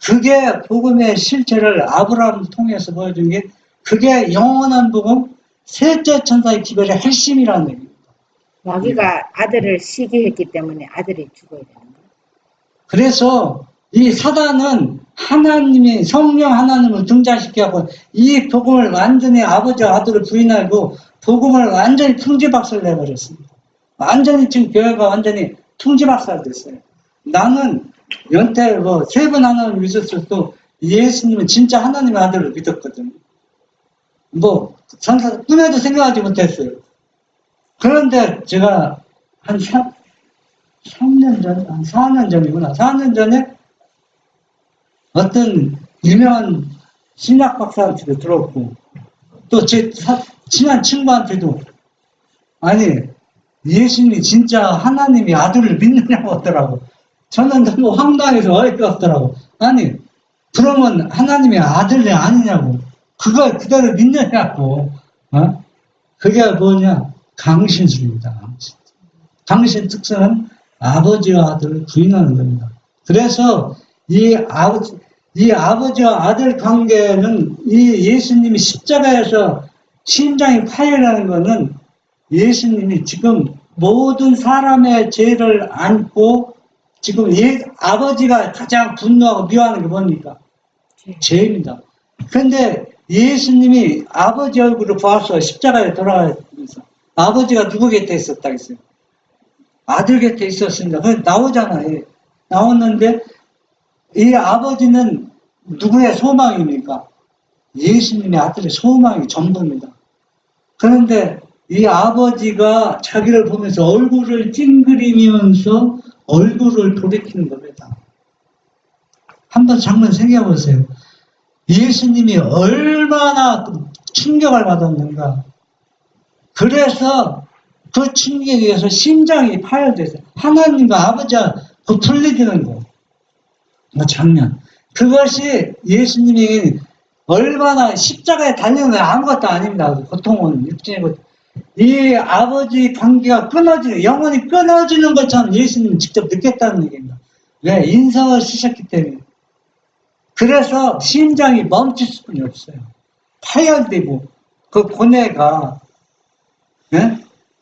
그게 복음의 실체를 아브라함을 통해서 보여준 게 그게 영원한 복음 셋째 천사의 기별의 핵심이라는 얘기입니다. 마귀가 아들을 시기했기 때문에 아들이 죽어야 되는 거예요. 그래서 이 사단은 하나님이 성령 하나님을 등장시켜고 이 복음을 완전히 아버지와 아들을 부인하고 복음을 완전히 풍지박살 내버렸습니다. 완전히 지금 교회가 완전히 풍지박살 됐어요. 나는 연태 세 번 하나님을 믿었을 때 예수님은 진짜 하나님의 아들을 믿었거든요. 전사 꿈에도 생각하지 못했어요. 그런데 제가 한 3년 전, 한 4년 전이구나. 4년 전에 어떤 유명한 신학 박사한테도 들었고, 또 제 친한 친구한테도, 아니, 예수님이 진짜 하나님이 아들을 믿느냐고 하더라고. 저는 너무 황당해서 어이가 없더라고. 아니, 그러면 하나님의 아들이 아니냐고. 그걸 그대로 믿느냐고. 그게 뭐냐? 강신술입니다. 강신 특성은 아버지와 아들을 부인하는 겁니다. 그래서 이 아버지와 아들 관계는 이 예수님이 십자가에서 심장이 파열하는 것은 예수님이 지금 모든 사람의 죄를 안고 지금 아버지가 가장 분노하고 미워하는 게 뭡니까? 죄입니다. 그런데 예수님이 아버지 얼굴을 보아서 십자가에 돌아가면서 아버지가 누구 곁에 있었다 했어요? 아들 곁에 있었습니다. 그래서 나오잖아요. 나왔는데 이 아버지는 누구의 소망입니까? 예수님의 아들의 소망이 전부입니다. 그런데 이 아버지가 자기를 보면서 얼굴을 찡그리면서 얼굴을 돌이키는 겁니다. 한번 잠깐 생각해 보세요. 예수님이 얼마나 충격을 받았는가. 그래서 그 충격에 의해서 심장이 파열돼서 하나님과 아버지와 그 분리되는 거. 장면. 그것이 예수님이 얼마나 십자가에 달려는 아무것도 아닙니다. 고통은 육신의 것. 이 아버지 관계가 영원히 끊어지는 것처럼 예수님은 직접 느꼈다는 얘기입니다. 왜? 인성을 쓰셨기 때문에. 그래서 심장이 멈출 수뿐이 없어요. 파열되고 그 고뇌가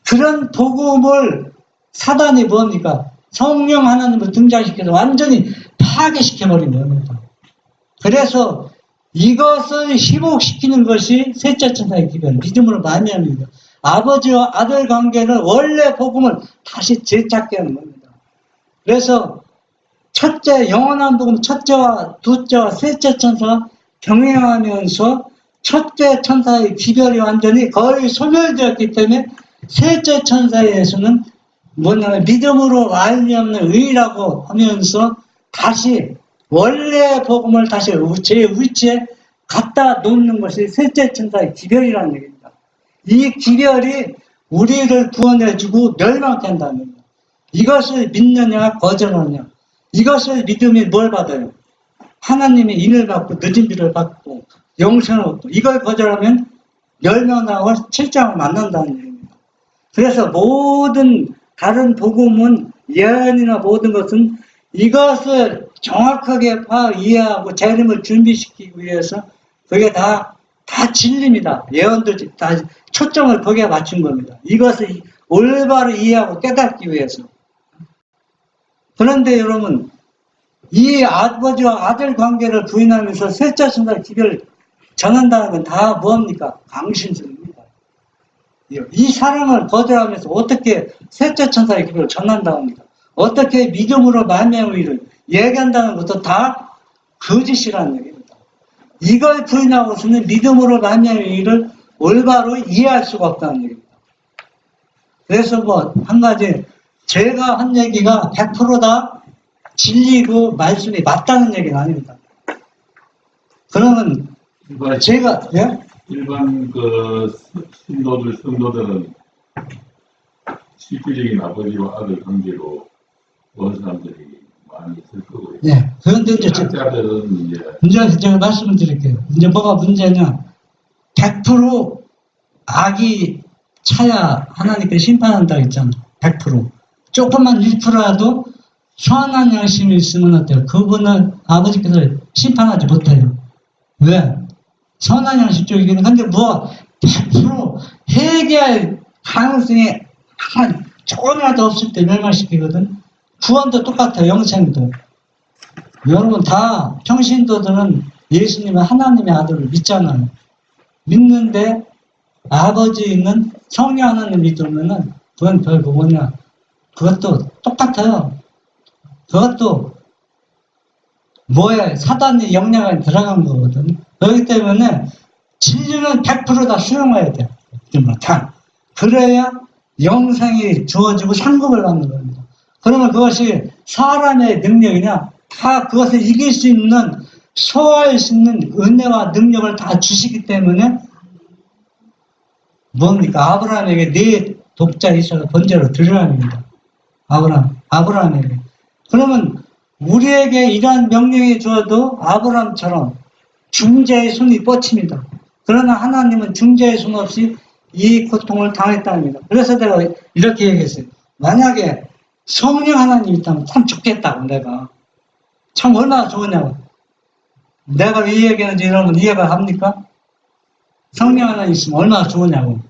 그런 복음을 사단이 뭡니까? 성령 하나님을 등장시켜서 완전히 파괴시켜버린 겁니다. 그래서 이것을 희복시키는 것이 셋째 천사의 기별, 믿음으로 말미암습니다. 아버지와 아들 관계는 원래 복음을 다시 되찾게 하는 겁니다. 그래서 첫째, 영원한 복음 첫째와 둘째와 셋째 천사가 병행하면서 첫째 천사의 기별이 완전히 거의 소멸되었기 때문에 셋째 천사에서는 뭐냐면 믿음으로 말미암는 의라고 하면서 다시 원래 복음을 다시 제 위치에 갖다 놓는 것이 셋째 천사의 기별이라는 얘기입니다. 이 기별이 우리를 구원해주고 멸망케 한다는 겁니다. 이것을 믿느냐 거절하느냐. 이것을 믿음이 뭘 받아요? 하나님의 인을 받고 늦은 비를 받고 영생을 얻고 이걸 거절하면 멸망하고 칠장을 만난다는 얘기입니다. 그래서 모든 다른 복음은 예언이나 모든 것은 이것을 정확하게 이해하고 재림을 준비시키기 위해서 그게 다 진리입니다. 예언도 다 초점을 거기에 맞춘 겁니다. 이것을 올바로 이해하고 깨닫기 위해서. 그런데 여러분, 이 아버지와 아들 관계를 부인하면서 셋째 천사 기별을 전한다는 건 다 뭡니까? 강신술입니다. 이 사랑을 거절하면서 어떻게 셋째 천사의 기별을 전한다합니까? 어떻게 믿음으로 만명의 일을 얘기한다는 것도 다 거짓이라는 얘기입니다. 이걸 부인하고서는 믿음으로 만명의 일을 올바로 이해할 수가 없다는 얘기입니다. 그래서 뭐 한 가지 제가 한 얘기가 100%다 진리고 말씀이 맞다는 얘기는 아닙니다. 그러면 제가 예? 일반 그 성도들은 실질적인 아버지와 아들 관계로 본 사람들이 많이 있을 거고요. 예. 그런데 이제 신학자들은 이제 제가 말씀을 드릴게요. 이제 뭐가 문제냐? 100% 악이 차야 하나님께 심판한다 했잖아. 100%. 조금만 1%라도 선한 양심이 있으면 어때요? 그분은 아버지께서 심판하지 못해요. 왜? 선한 양심 쪽이기는 한데 뭐 100% 회개할 가능성이 한 조금이라도 없을 때 멸망시키거든. 구원도 똑같아요. 영생도. 여러분 다 평신도들은 예수님은 하나님의 아들을 믿잖아요. 믿는데 아버지 있는 성령 하나님 믿으면은 그건 별거 뭐냐. 그것도 똑같아요. 그것도 뭐에 사단의 영향을 들어간 거거든. 그렇기 때문에 진리는 100% 다 수용해야 돼요. 다. 그래야 영생이 주어지고 상급을 받는 겁니다. 그러면 그것이 사람의 능력이냐? 다 그것을 이길 수 있는, 소화할 수 있는 은혜와 능력을 다 주시기 때문에 뭡니까? 아브라함에게 네 독자 이삭을 번제로 드리라는 겁니다. 아브라함에게. 그러면 우리에게 이러한 명령이 주어도 아브라함처럼 중재의 손이 뻗칩니다. 그러나 하나님은 중재의 손 없이 이 고통을 당했답니다. 그래서 내가 이렇게 얘기했어요. 만약에 성령 하나님 있다면 참 좋겠다고 내가. 참 얼마나 좋으냐고. 내가 왜 이 얘기하는지 여러분 이해가 갑니까? 성령 하나님 있으면 얼마나 좋으냐고.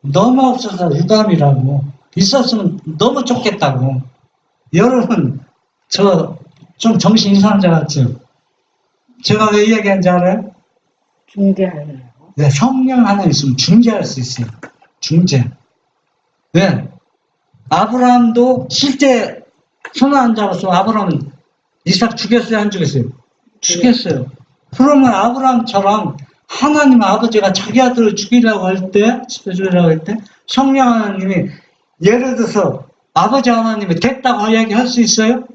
너무 없어서 유감이라고. 있었으면 너무 좋겠다고. 여러분 저 좀 정신 이상한 자 같죠? 제가 왜 이 얘기하는지 알아요? 중재하려고. 네, 성령 하나 있으면 중재할 수 있어요. 중재. 네. 아브라함도 실제 손을 안 잡았어. 아브라함은 이삭 죽였어요? 안 죽였어요? 죽였어요. 그러면 아브라함처럼 하나님 아버지가 자기 아들을 죽이려고 할 때, 성령 하나님이 예를 들어서 아버지 하나님이 됐다고 이야기할 수 있어요?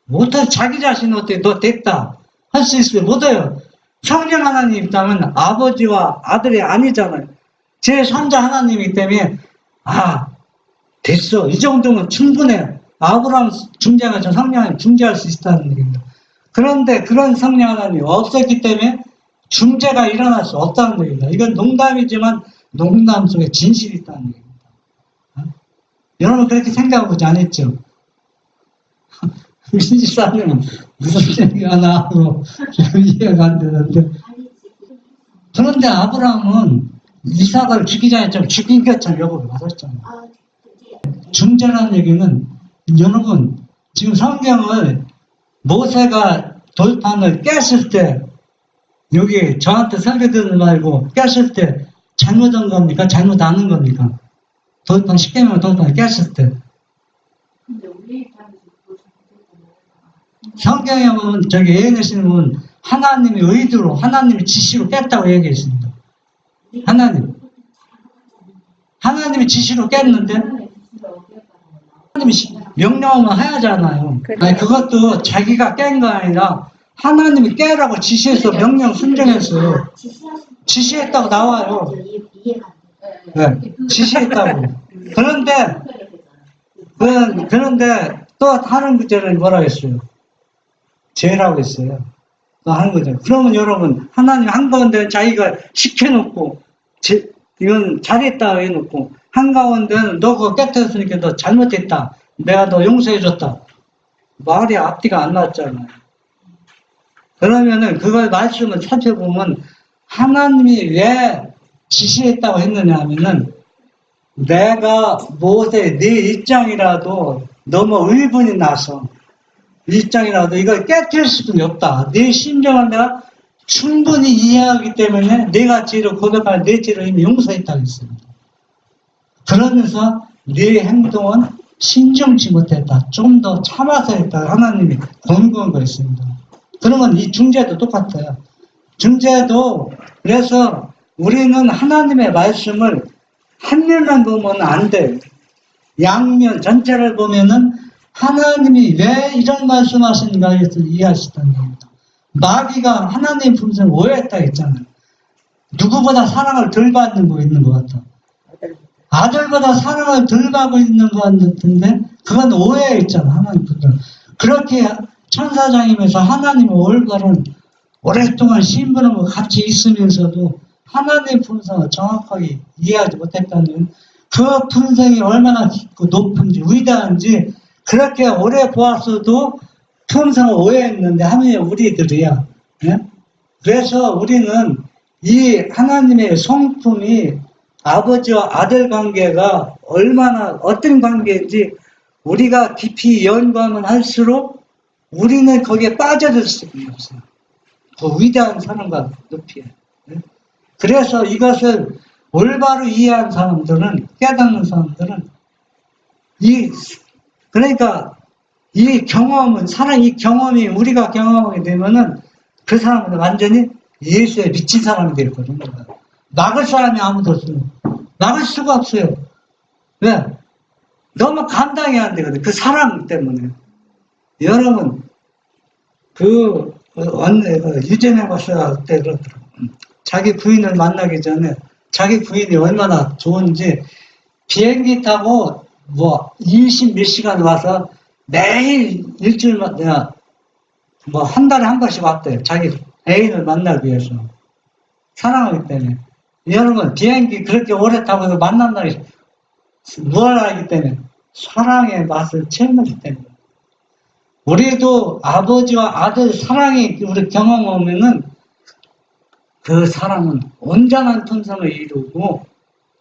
못해. 자기 자신은 어떻게 너 됐다 할 수 있어요? 못해요. 성령 하나님 있다면 아버지와 아들이 아니잖아요. 제3자 하나님이기 때문에 됐어. 이 정도면 충분해요. 아브라함 중재하면 성령 하나님 중재할 수 있다는 얘기입니다. 그런데 그런 성령 하나님이 없었기 때문에 중재가 일어날 수 없다는 얘기입니다. 이건 농담이지만 농담 속에 진실이 있다는 얘기입니다. 여러분 그렇게 생각해보지 않았죠? 민지사님은 무슨 얘기 하나 하고 이해가 안 되는데. 그런데 아브라함은 이삭을 죽이자 했지만 죽인 것처럼 여부를 받았잖아요. 중재라는 얘기는 여러분 지금 성경을 모세가 돌판을 깼을 때 여기 저한테 설교 듣는 말고 깼을 때 잘못한 겁니까? 잘못 안 한 겁니까? 돌판 10개명 돌판을 깼을 때 성경에 보면 저기 예언하시는 분은 하나님의 의도로 하나님의 지시로 깼다고 얘기했습니다. 하나님의 지시로 깼는데 하나님이 명령하면 해야잖아요. 아니, 그것도 자기가 깬 거 아니라 하나님이 깨라고 지시해서 명령 순종했어요. 지시했다고 나와요. 네, 지시했다고. 그런데 또 다른 구절은 뭐라고 했어요? 죄라고 했어요. 또 하는 거죠. 그러면 여러분 하나님 한가운데는 자기가 시켜놓고 이건 잘했다 해놓고 한가운데는 너 그거 깨뜨렸으니까 너 잘못했다. 내가 너 용서해줬다. 말이 앞뒤가 안 나왔잖아요. 그러면은 그걸 말씀을 살펴보면 하나님이 왜 지시했다고 했느냐 하면은 내가 모세 네 입장이라도 너무 의분이 나서 입장이라도 이걸 깨뜨릴 수는 없다. 네 심정을 내가 충분히 이해하기 때문에 내가 죄를 고백하는 내 죄를 이미 용서했다고 했습니다. 그러면서 네 행동은 신중치 못했다. 좀 더 참아서 했다. 하나님이 권고한 거 있습니다. 그러면 이 중재도 똑같아요. 중재도 그래서 우리는 하나님의 말씀을 한 면만 보면 안 돼요. 양면 전체를 보면은 하나님이 왜 이런 말씀하시는가 해서 이해하시다는 겁니다. 마귀가 하나님 품성을 오해했다 했잖아요. 누구보다 사랑을 덜 받는 거 있는 것 같아. 아들보다 사랑을 덜 받고 있는 것 같은데 그건 오해했잖아. 하나님 품성. 그렇게 천사장이면서 하나님의 올바른 오랫동안 신분하고 같이 있으면서도 하나님 품성을 정확하게 이해하지 못했다는 그 품성이 얼마나 깊고 높은지 위대한지 그렇게 오래 보았어도 품성을 오해했는데 하나님 우리들이야. 예? 그래서 우리는 이 하나님의 성품이 아버지와 아들 관계가 얼마나 어떤 관계인지 우리가 깊이 연구하면 할수록 우리는 거기에 빠져들 수밖에 없어요. 그 위대한 사랑과 높이에. 그래서 이것을 올바로 이해한 사람들은, 깨닫는 사람들은, 그러니까 이 경험은, 이 경험이 우리가 경험하게 되면은 그 사람은 완전히 예수에 미친 사람이 되거든요. 막을 사람이 아무도 없어요. 막을 수가 없어요. 왜? 너무 감당이 안 되거든. 그 사랑 때문에. 여러분, 유재명 박사가 그때 그러더라고요. 자기 부인을 만나기 전에 자기 부인이 얼마나 좋은지 비행기 타고 20 몇 시간 와서 매일 일주일마다 한 달에 한 번씩 왔대요. 자기 애인을 만나기 위해서. 사랑하기 때문에. 여러분, 비행기 그렇게 오래 타고도 만난다니 뭘 알기 때문에? 사랑의 맛을 체험하기 때문에. 우리도 아버지와 아들 사랑이 우리 경험하면은 그 사람은 온전한 품성을 이루고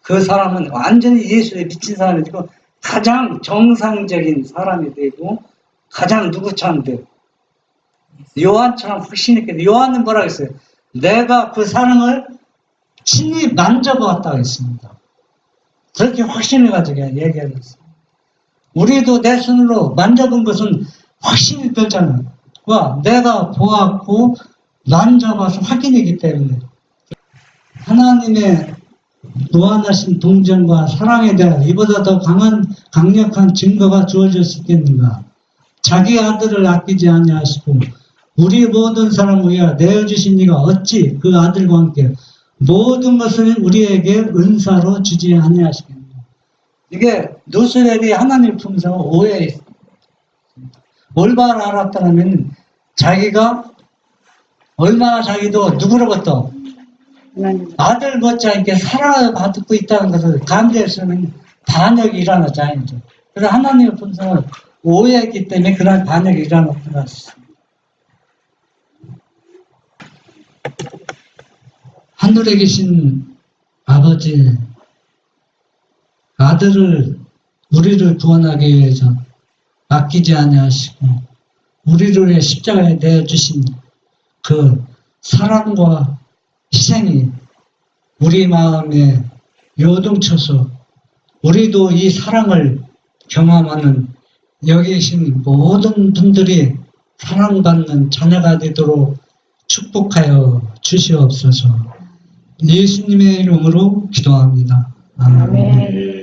그 사람은 완전히 예수에 미친 사람이 되고 가장 정상적인 사람이 되고 가장 누구처럼 되고 요한처럼 확신 있게 요한은 뭐라고 했어요? 내가 그 사랑을 친히 만져보았다고 했습니다. 그렇게 확신을 가지고 얘기했어요. 우리도 내 손으로 만져본 것은 확신이 들잖아요. 내가 보았고 만져봐서 확인이기 때문에 하나님의 무한하신 동정과 사랑에 대한 이보다 더 강력한 증거가 주어질 수 있겠는가? 자기 아들을 아끼지 아니하시고 우리 모든 사람을 위하여 내어주신 이가 어찌 그 아들과 함께 모든 것을 우리에게 은사로 주지 아니하시겠는가? 이게 누스렐이 하나님 품성을 오해했습니다. 올바로 알았다면 자기가 얼마나 자기도 누구로부터 아들 못지않게 사랑을 받고 있다는 것을 감지할 수 있는 반역이 일어나지 않죠. 그래서 하나님의 품성을 오해했기 때문에 그런 반역이 일어났던 것 같습니다. 하늘에 계신 아버지, 아들을 우리를 구원하기 위해서 아끼지 아니하시고 우리를 위해 십자가에 내어주신 그 사랑과 희생이 우리 마음에 요동쳐서 우리도 이 사랑을 경험하는 여기 계신 모든 분들이 사랑받는 자녀가 되도록 축복하여 주시옵소서. 예수님의 이름으로 기도합니다. 아멘.